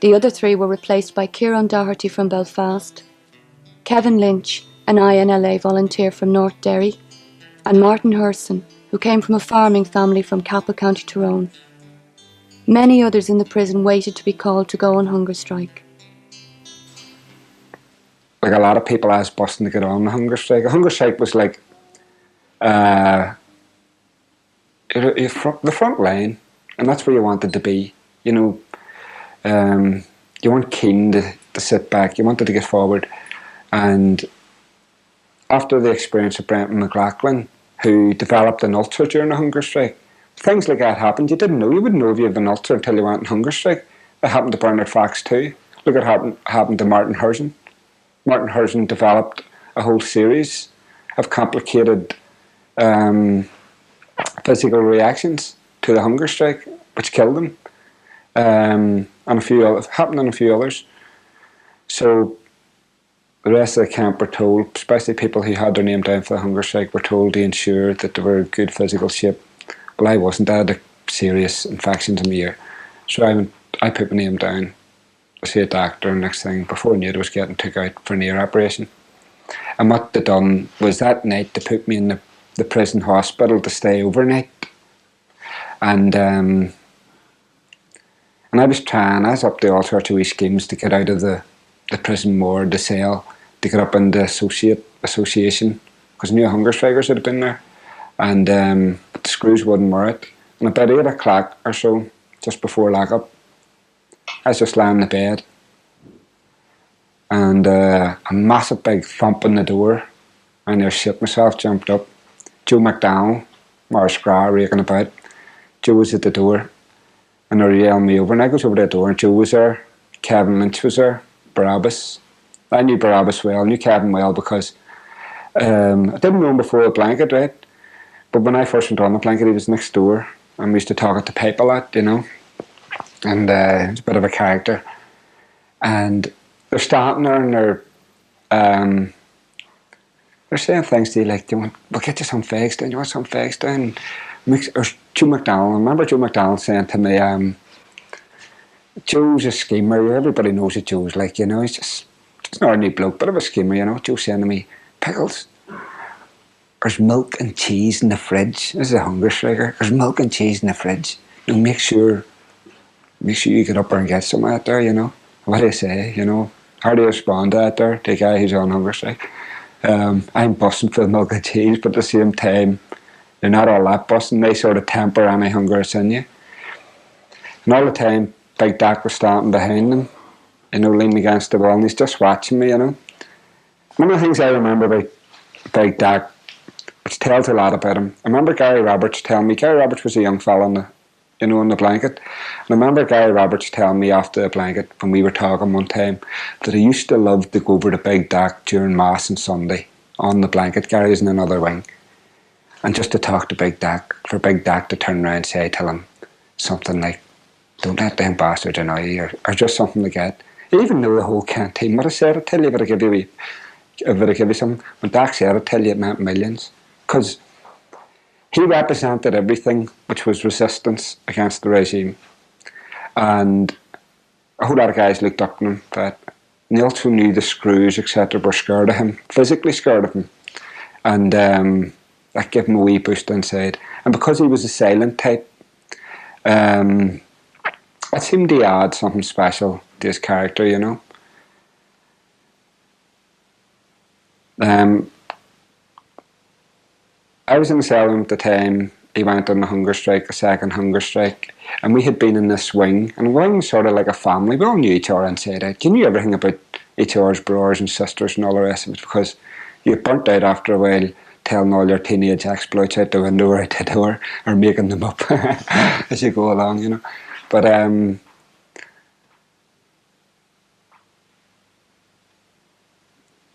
The other 3 were replaced by Kieran Doherty from Belfast, Kevin Lynch, an INLA volunteer from North Derry, and Martin Herson, who came from a farming family from Capel, County Tyrone. Many others in the prison waited to be called to go on hunger strike. Like a lot of people, I was busting to get on the hunger strike. A hunger strike was like the front line, and that's where you wanted to be. You know, you weren't keen to sit back. You wanted to get forward. And after the experience of Brenton McLaughlin, who developed an ulcer during the hunger strike, things like that happened. You didn't know. You wouldn't know if you had an ulcer until you went on hunger strike. That happened to Bernard Fox too. Look at what happened to Martin Herson. Martin Herson developed a whole series of complicated physical reactions to the hunger strike, which killed him, and a few others, happened on a few others. So the rest of the camp were told, especially people who had their name down for the hunger strike, were told to ensure that they were in good physical shape. Well, I wasn't. I had a serious infections in my ear, so I put my name down. I see a doctor, and next thing, before I knew it, I was getting took out for an ear operation. And what they done was that night they put me in the prison hospital to stay overnight. And And I was up to all sorts of wee schemes to get out of the prison ward, the cell, to get up in the association, because new hunger strikers had been there, and but the screws wouldn't work. And about 8 o'clock or so, just before lock-up, I was just lying in the bed, and a massive big thump on the door, and I shit myself, jumped up. Joe McDowell, Morris Scraw, raking about. Joe was at the door, and they were yelling me over, and I goes over to the door, and Joe was there, Kevin Lynch was there, Barabbas. I knew Barabbas well, I knew Kevin well, because I didn't know him before the blanket, right? But when I first went on the blanket, he was next door, and we used to talk at the pipe a lot, you know, and he was a bit of a character. And they're standing there, and they're saying things to you like, we'll get you some fags down, you want some fags down? Or Joe McDowell, I remember Joe McDowell saying to me, Joe's a schemer, everybody knows what Joe's like, you know, he's an ordinary bloke, but of a schemer, you know. Joe saying to me, Pickles, there's milk and cheese in the fridge. This is a hunger striker. There's milk and cheese in the fridge. You know, make sure you get up there and get some out there, you know. What do you say, you know? How do you respond to that there, to a guy who's on hunger strike? I'm busting for the milk and cheese, but at the same time, they're not all that busting. They sort of temper any hunger that's in you. And all the time, Big Dak was standing behind them, you know, leaning against the wall, and he's just watching me, you know. One of the things I remember about Big Dak, which tells a lot about him, I remember Gary Roberts telling me, Gary Roberts was a young fella in the blanket, and I remember Gary Roberts telling me after the blanket, when we were talking one time, that he used to love to go over to Big Dak during Mass and Sunday, on the blanket. Gary's in another wing, and just to talk to Big Dak, for Big Dak to turn around and say to him something like, don't let them bastards annoy you, or just something like that. Even though the whole canteen would have said it, tell you, would I give you something? When Dak said it, tell you it meant millions. Because he represented everything which was resistance against the regime. And a whole lot of guys looked up to him, but they also knew the screws, etc., were scared of him, physically scared of him. And that gave him a wee boost inside. And because he was a silent type, it seemed to add something special to his character, you know. I was in the cell room at the time he went on the hunger strike, a second hunger strike, and we had been in this wing, and the wing was sort of like a family. We all knew each other inside out. You knew everything about each other's brothers and sisters and all the rest of it, because you burnt out after a while telling all your teenage exploits out the window or out the door, or making them up as you go along, you know. But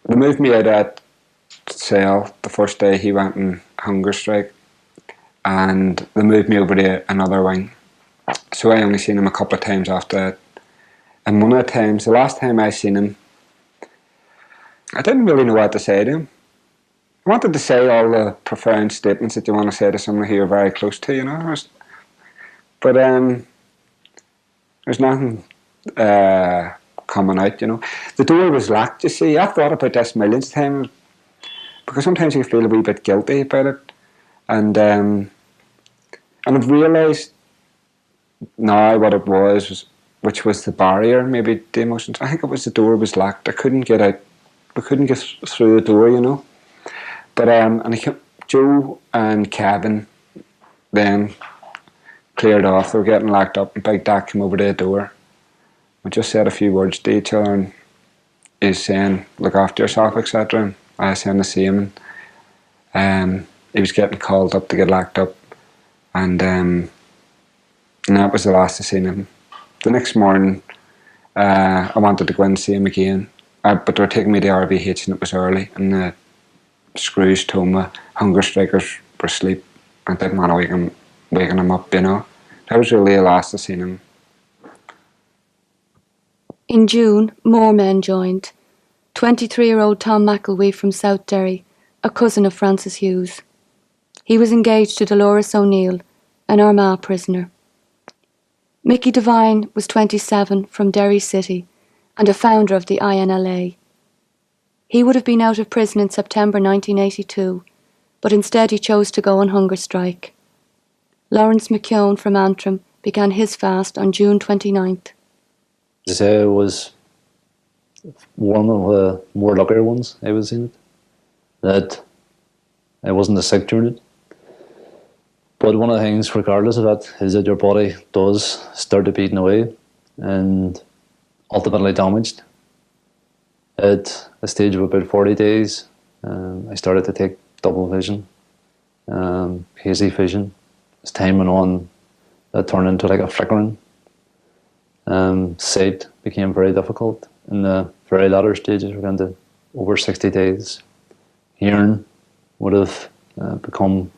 they moved me out of that cell the first day he went on hunger strike, and they moved me over to another wing. So I only seen him a couple of times after that. And one of the times, the last time I seen him, I didn't really know what to say to him. I wanted to say all the profound statements that you want to say to someone who you're very close to, you know. But there's nothing coming out, you know. The door was locked, you see. I thought about this millions of times, because sometimes you feel a wee bit guilty about it. And I've realised now what it was, which was the barrier, maybe the emotions. I think it was the door was locked. I couldn't get out. We couldn't get through the door, you know. But Joe and Kevin then cleared off. They were getting locked up, and Big Dak came over to the door. We just said a few words to each other, and he's saying, look after yourself, etc. And I was saying the same. And he was getting called up to get locked up. And that was the last I seen him. The next morning, I wanted to go and see him again. But they were taking me to RBH, and it was early. And the screws told me hunger strikers were asleep. I didn't want to waking him up, you know. That was really the last I seen him. In June, more men joined. 23-year-old Tom McElwee from South Derry, a cousin of Francis Hughes. He was engaged to Dolores O'Neill, an Armagh prisoner. Mickey Devine was 27, from Derry City, and a founder of the INLA. He would have been out of prison in September 1982, but instead he chose to go on hunger strike. Lawrence McKeown from Antrim, began his fast on June 29th. As I say, it was one of the more luckier ones I was in it, that I wasn't sick during it. But one of the things, regardless of that, is that your body does start to beating away and ultimately damaged. At a stage of about 40 days, I started to take double vision, hazy vision. As time went on, that turned into like a flickering. Sight became very difficult. In the very latter stages, we're going to over 60 days. Hearing would have become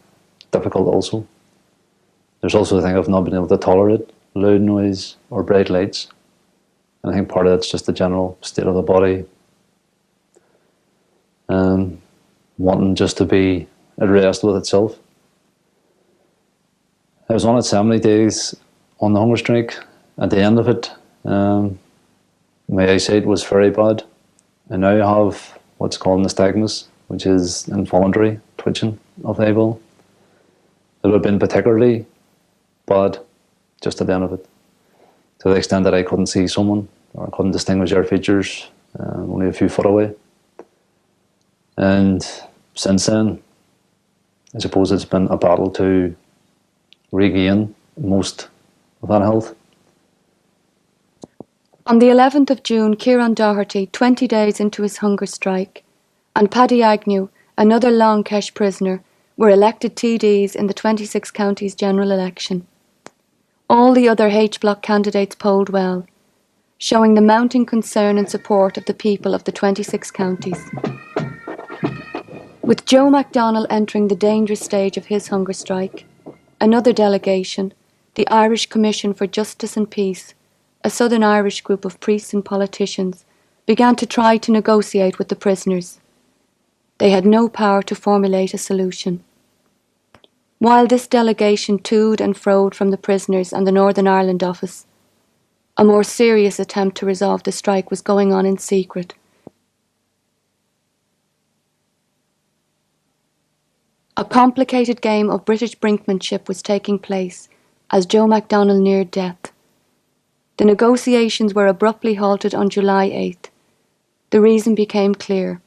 difficult also. There's also the thing of not being able to tolerate loud noise or bright lights. And I think part of that's just the general state of the body, wanting just to be at rest with itself. I was on it 70 days on the hunger strike. At the end of it, my eyesight was very bad. I now have what's called nystagmus, which is involuntary twitching of the eyeball. It would have been particularly bad just at the end of it, to the extent that I couldn't see someone or I couldn't distinguish their features only a few foot away. And since then, I suppose it's been a battle to regain most of that health. On the 11th of June, Kieran Doherty, 20 days into his hunger strike, and Paddy Agnew, another Long Kesh prisoner, were elected TDs in the 26 counties general election. All the other H Block candidates polled well, showing the mounting concern and support of the people of the 26 counties. With Joe MacDonald entering the dangerous stage of his hunger strike, another delegation, the Irish Commission for Justice and Peace, a Southern Irish group of priests and politicians, began to try to negotiate with the prisoners. They had no power to formulate a solution. While this delegation toed and froed from the prisoners and the Northern Ireland office, a more serious attempt to resolve the strike was going on in secret. A complicated game of British brinkmanship was taking place as Joe MacDonald neared death. The negotiations were abruptly halted on July 8th. The reason became clear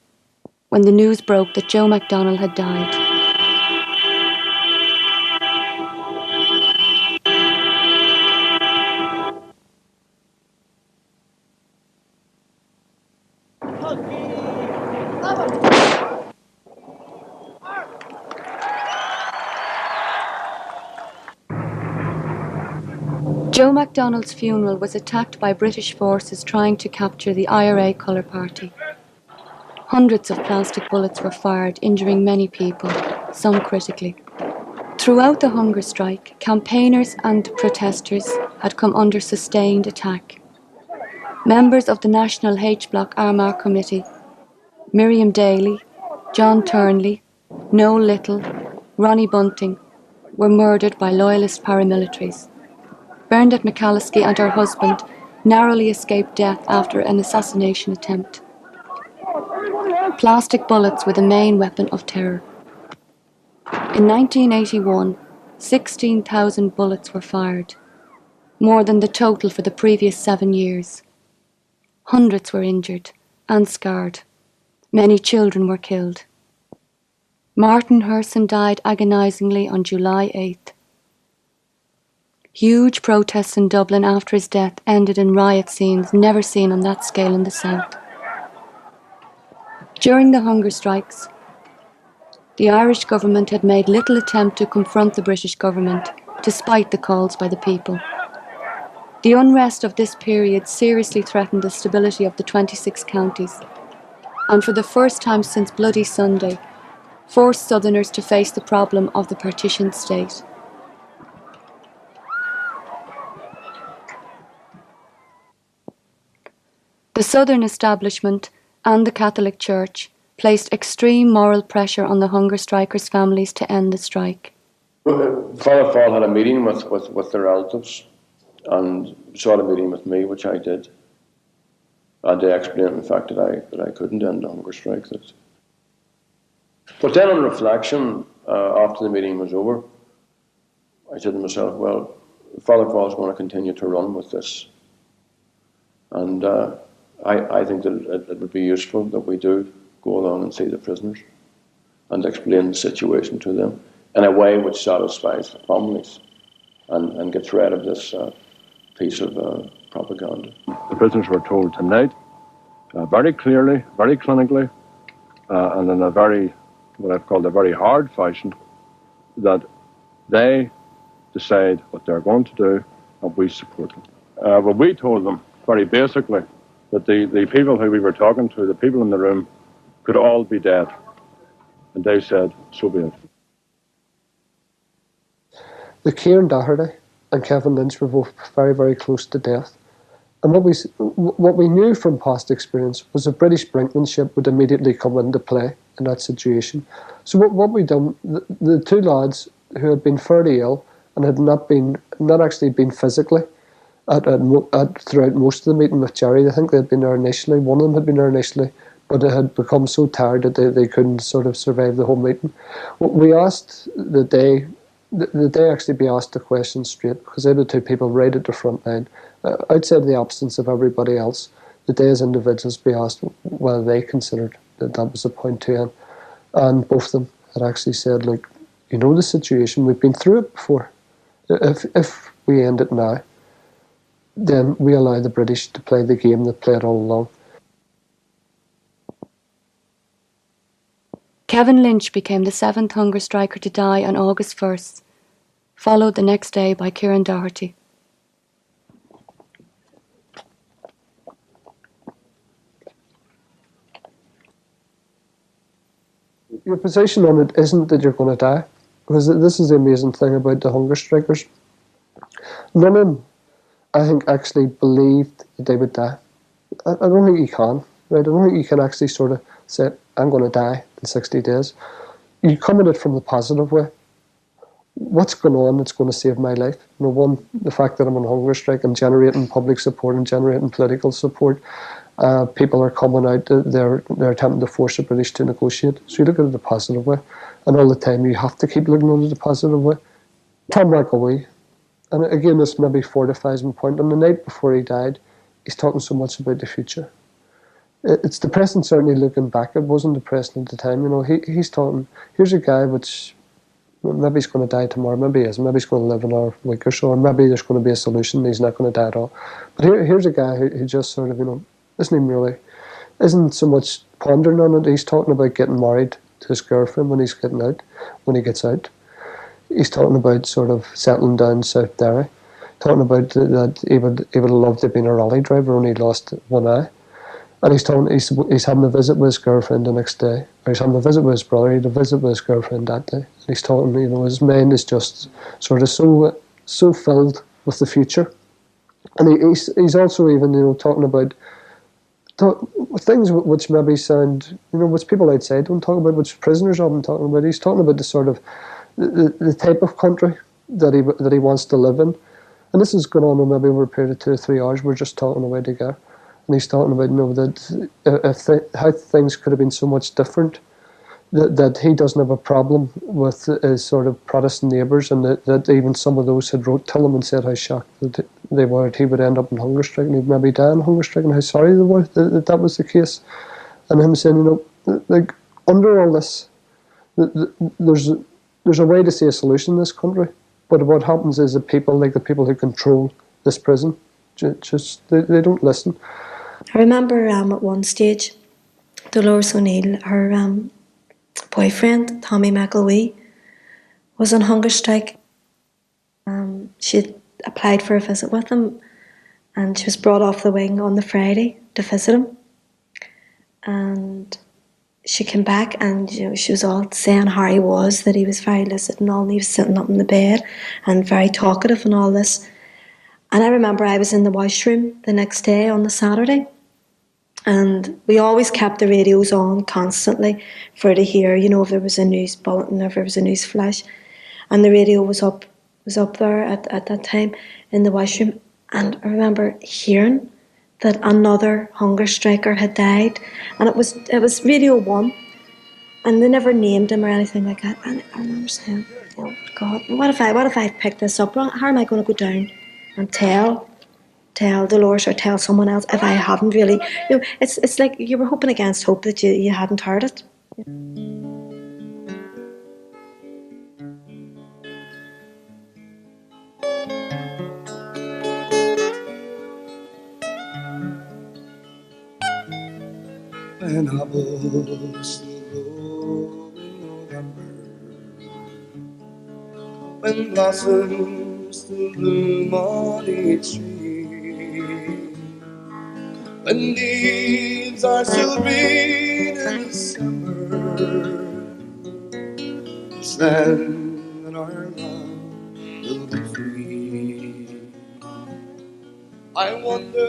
when the news broke that Joe MacDonald had died. Joe MacDonald's funeral was attacked by British forces trying to capture the IRA Colour Party. Hundreds of plastic bullets were fired, injuring many people, some critically. Throughout the hunger strike, campaigners and protesters had come under sustained attack. Members of the National H Block Armagh Committee, Miriam Daly, John Turnley, Noel Little, Ronnie Bunting, were murdered by loyalist paramilitaries. Bernadette McCalliskey and her husband narrowly escaped death after an assassination attempt. Plastic bullets were the main weapon of terror. In 1981, 16,000 bullets were fired, more than the total for the previous 7 years. Hundreds were injured and scarred. Many children were killed. Martin Herson died agonisingly on July 8th. Huge protests in Dublin after his death ended in riot scenes never seen on that scale in the South. During the hunger strikes, the Irish government had made little attempt to confront the British government, despite the calls by the people. The unrest of this period seriously threatened the stability of the 26 counties, and for the first time since Bloody Sunday, forced Southerners to face the problem of the partitioned state. The Southern establishment and the Catholic Church placed extreme moral pressure on the hunger strikers' families to end the strike. Father Fall had a meeting with their relatives and sought a meeting with me, which I did. And they explained, in fact, that I couldn't end the hunger strike. But then on reflection, after the meeting was over, I said to myself, well, Father Paul's going to continue to run with this. And I think that it would be useful that we do go along and see the prisoners and explain the situation to them in a way which satisfies the families and gets rid of this piece of propaganda. The prisoners were told tonight, very clearly, very clinically, and in a very, what I've called a very hard fashion, that they decide what they're going to do and we support them. But we told them very basically that the people who we were talking to, the people in the room, could all be dead. And they said, so be it. The Kieran Doherty and Kevin Lynch were both very, very close to death. And what we knew from past experience was that British brinkmanship would immediately come into play in that situation. So what we done, the two lads who had been fairly ill and had not actually been physically throughout most of the meeting with Jerry, I think they had been there initially, one of them had been there initially, but it had become so tired that they couldn't sort of survive the whole meeting. We asked that they actually be asked the question straight, because they were the two people right at the front line, outside of the absence of everybody else, that they as individuals be asked whether they considered that was the point to end. And both of them had actually said, like, you know the situation, we've been through it before. If we end it now, then we allow the British to play the game that played all along. Kevin Lynch became the 7th hunger striker to die on August 1st, followed the next day by Kieran Doherty. Your position on it isn't that you're going to die, because this is the amazing thing about the hunger strikers. None of them, I think, actually believed that they would die. I don't think you can, right? I don't think you can actually sort of say, I'm going to die in 60 days. You come at it from the positive way. What's going on that's going to save my life? You know, one, the fact that I'm on hunger strike and generating public support and generating political support. People are coming out, they're attempting to force the British to negotiate. So you look at it the positive way. And all the time you have to keep looking at it the positive way. Tom McAwee, and again this maybe fortifies my point, on the night before he died, he's talking so much about the future. It's depressing, certainly looking back. It wasn't depressing at the time. You know, he's talking, here's a guy which, maybe he's going to die tomorrow, maybe he isn't, maybe he's going to live another week or so, or maybe there's going to be a solution, he's not going to die at all. But here's a guy who just sort of, you know, isn't so much pondering on it. He's talking about getting married to his girlfriend when he gets out. He's talking about sort of settling down South Derry, talking about that he would have loved to have been a rally driver, only lost one eye. And he's having a visit with his girlfriend the next day, or he's having a visit with his brother, he had a visit with his girlfriend that day. And he's talking, you know, his mind is just sort of so filled with the future. And he's also even, you know, talking about things which maybe sound, you know, which people outside don't talk about, which prisoners often talking about. He's talking about the sort of the type of country that he wants to live in, and this is going on maybe over a period of 2 or 3 hours. We're just talking away together, and he's talking about, you know, that how things could have been so much different. That he doesn't have a problem with his sort of Protestant neighbours, and that even some of those had wrote to him and said how shocked that they were that he would end up in hunger strike and he'd maybe die in hunger strike, and how sorry they were that was the case. And him saying, you know, like, under all this, there's a way to see a solution in this country, but what happens is that people, like the people who control this prison, just they don't listen. I remember at one stage, Dolores O'Neill, her boyfriend, Tommy McAwee, was on hunger strike. She applied for a visit with him, and she was brought off the wing on the Friday to visit him. And she came back, and, you know, she was all saying how he was, that he was very lucid and all, and he was sitting up in the bed and very talkative and all this. And I remember I was in the washroom the next day on the Saturday, and we always kept the radios on constantly for her to hear, you know, if there was a news bulletin or if there was a news flash. And the radio was up there at that time in the washroom. And I remember hearing that another hunger striker had died, and it was Radio 1, and they never named him or anything like that. And I remember saying, oh God, what if I've picked this up wrong? How am I going to go down and tell Dolores or tell someone else if I haven't really? It's like you were hoping against hope that you hadn't heard it. When apples still grow in November, when blossoms still bloom on each tree, when leaves are still green in December, it's then that our land will be free. I wonder.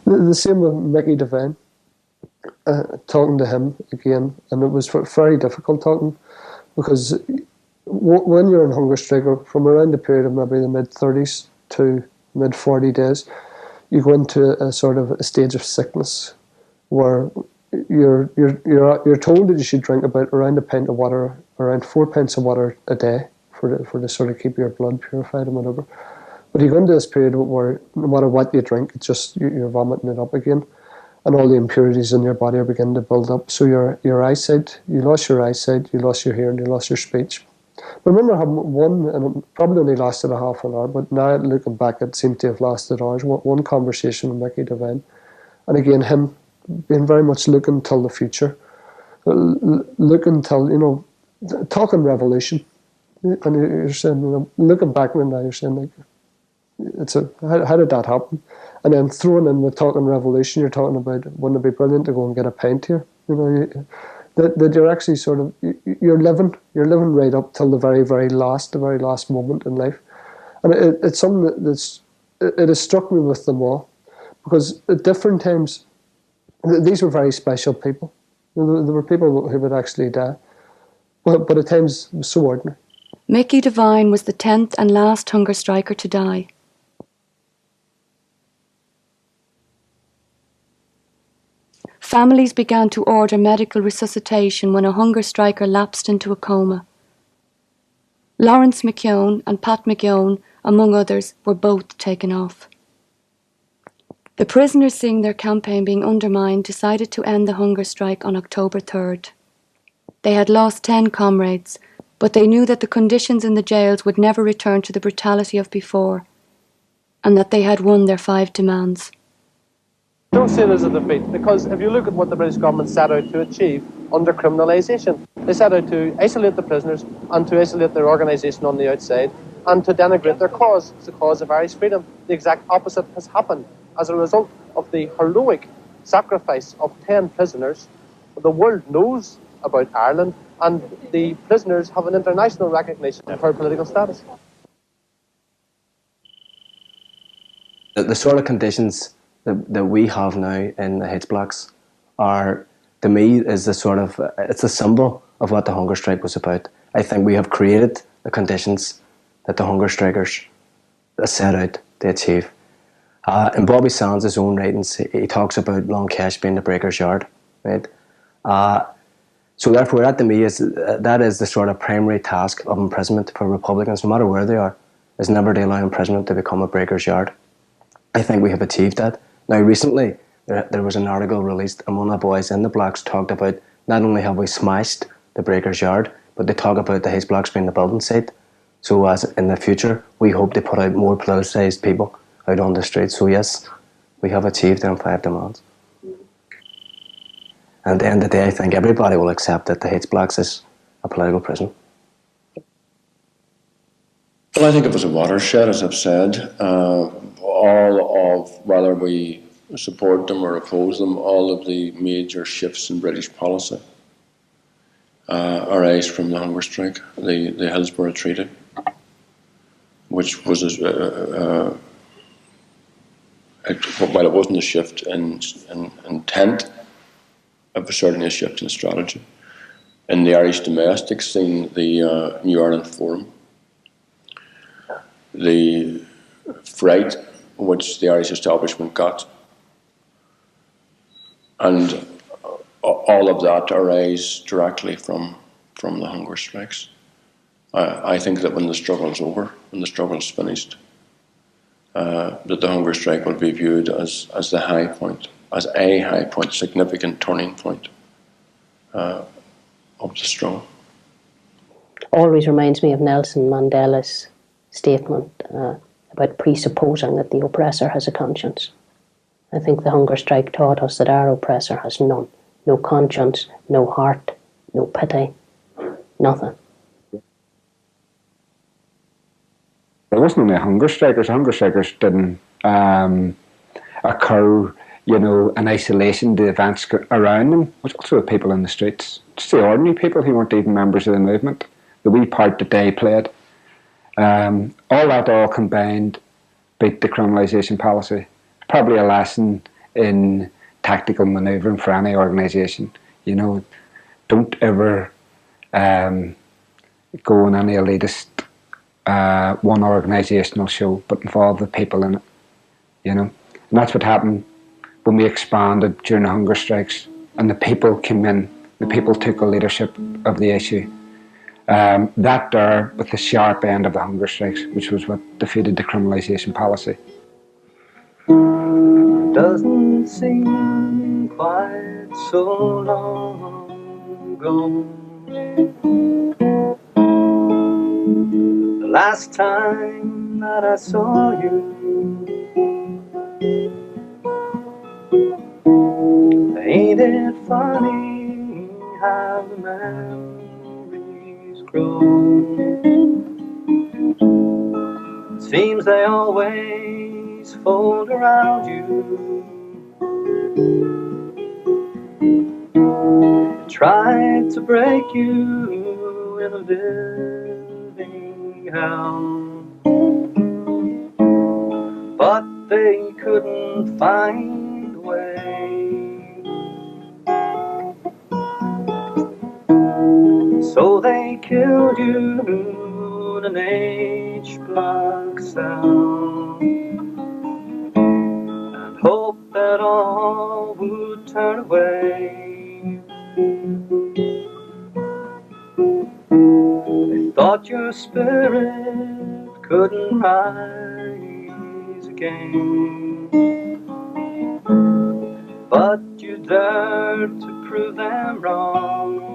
The same with Mickey Devine. Talking to him again, and it was very difficult talking, because when you're on hunger strike, from around the period of maybe the mid-30s to mid-40 days, you go into a sort of a stage of sickness where you're told that you should drink about around a pint of water, around 4 pints of water a day for to sort of keep your blood purified and whatever. But you go into this period where no matter what you drink, it's just you're vomiting it up again, and all the impurities in your body are beginning to build up. So your eyesight, you lost your eyesight, you lost your hearing, you lost your speech. I remember having one, and it probably only lasted a half an hour, but now looking back, it seemed to have lasted hours. One conversation with Mickey Devine, and again him being very much looking till the future, looking till talking revolution, and you're saying looking back now, you're saying like. How did that happen? And then throwing in with talking revolution, you're talking about, wouldn't it be brilliant to go and get a pint here? That you're actually sort of you're living right up till the very last moment in life, and it's something it has struck me with them all, because at different times these were very special people. There were people who would actually die, but at times it was so ordinary. Mickey Devine was the 10th and last hunger striker to die. Families began to order medical resuscitation when a hunger striker lapsed into a coma. Lawrence McKeown and Pat McKeown, among others, were both taken off. The prisoners, seeing their campaign being undermined, decided to end the hunger strike on October 3rd. They had lost 10 comrades, but they knew that the conditions in the jails would never return to the brutality of before, and that they had won their 5 demands. Don't see it as a defeat, because if you look at what the British government set out to achieve under criminalisation, they set out to isolate the prisoners and to isolate their organisation on the outside and to denigrate their cause. It's the cause of Irish freedom. The exact opposite has happened. As a result of the heroic sacrifice of 10 prisoners, the world knows about Ireland, and the prisoners have an international recognition of her political status. The sort of conditions that we have now in the H blocks are, to me, is it's a symbol of what the hunger strike was about. I think we have created the conditions that the hunger strikers set out to achieve. In Bobby Sands' own writings, he talks about Long Kesh being the breaker's yard, right? So therefore, that to me that is the sort of primary task of imprisonment for Republicans, no matter where they are, is never to allow imprisonment to become a breaker's yard. I think we have achieved that. Now, recently, there was an article released, and one of the boys in the blocks talked about not only have we smashed the breaker's yard, but they talk about the H blocks being the building site. So as in the future, we hope to put out more politicised people out on the streets. So yes, we have achieved them 5 demands. And at the end of the day, I think everybody will accept that the H blocks is a political prison. Well, I think it was a watershed, as I've said. All of, whether we support them or oppose them, all of the major shifts in British policy arise from the hunger strike, the Hillsborough Treaty, which was, while it wasn't a shift in intent, it was certainly a shift in strategy. In the Irish domestic scene, the New Ireland Forum, the fright which the Irish establishment got, and all of that arise directly from the hunger strikes. I think that when the struggle's over, when the struggle's finished, that the hunger strike will be viewed as the high point, as a high point, significant turning point of the struggle. Always reminds me of Nelson Mandela's statement about presupposing that the oppressor has a conscience. I think the hunger strike taught us that our oppressor has none. No conscience, no heart, no pity, nothing. There wasn't only hunger strikers. Hunger strikers didn't occur, in isolation to events around them. It was also the people in the streets, just the ordinary people who weren't even members of the movement, the wee part that they played. All that combined beat the criminalisation policy. Probably a lesson in tactical manoeuvring for any organisation. Don't ever go on any elitist one organisational show, but involve the people in it. And that's what happened when we expanded during the hunger strikes, and the people came in. The people took a leadership of the issue. That there, with the sharp end of the hunger strikes, which was what defeated the criminalisation policy. Doesn't seem quite so long ago, the last time that I saw you. Ain't it funny how the memories grow? It seems they always fold around you. They tried to break you in a living hell, but they couldn't find a way. So they killed you in an H Block cell and hoped that all would turn away. They thought your spirit couldn't rise again, but you dared to prove them wrong.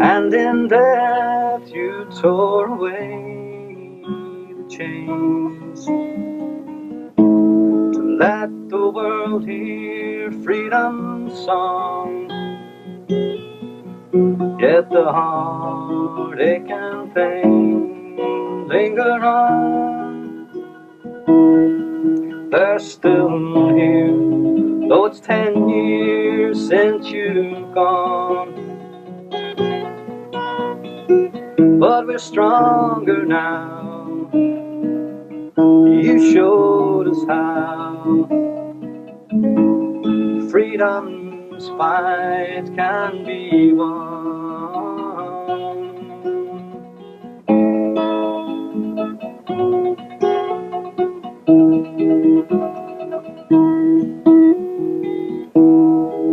And in death you tore away the chains to let the world hear freedom's song. Yet the heartache and pain linger on. They're still here, though it's 10 years since you've gone. But we're stronger now. You showed us how freedom's fight can be won.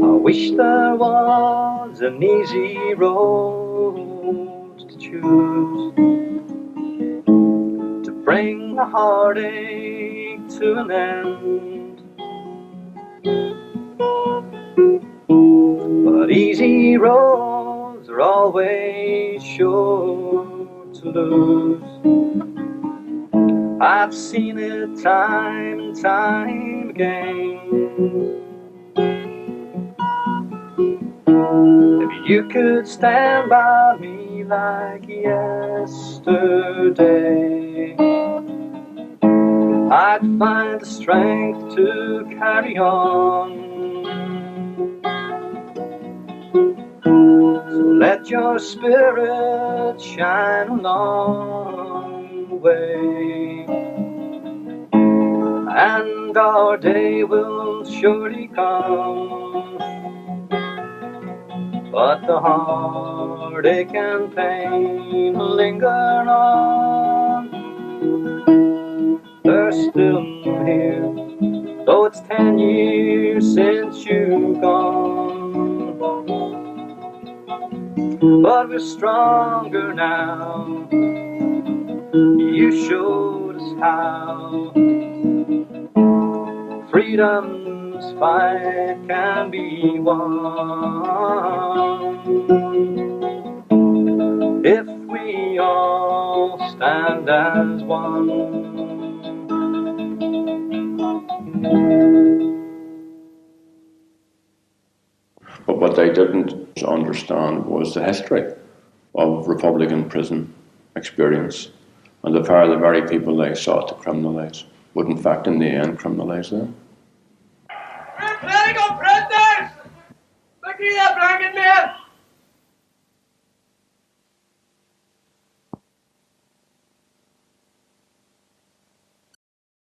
I wish there was an easy road to choose to bring the heartache to an end. But easy roads are always sure to lose. I've seen it time and time again. If you could stand by me like yesterday, I'd find the strength to carry on. So let your spirit shine along the way, and our day will surely come. But the heartache and pain linger on. They're still here, though it's 10 years since you've gone. But we're stronger now. You showed us how freedom's fight can be won if we all stand as one. But what they didn't understand was the history of Republican prison experience and the very people they sought to criminalise would in fact in the end criminalise them.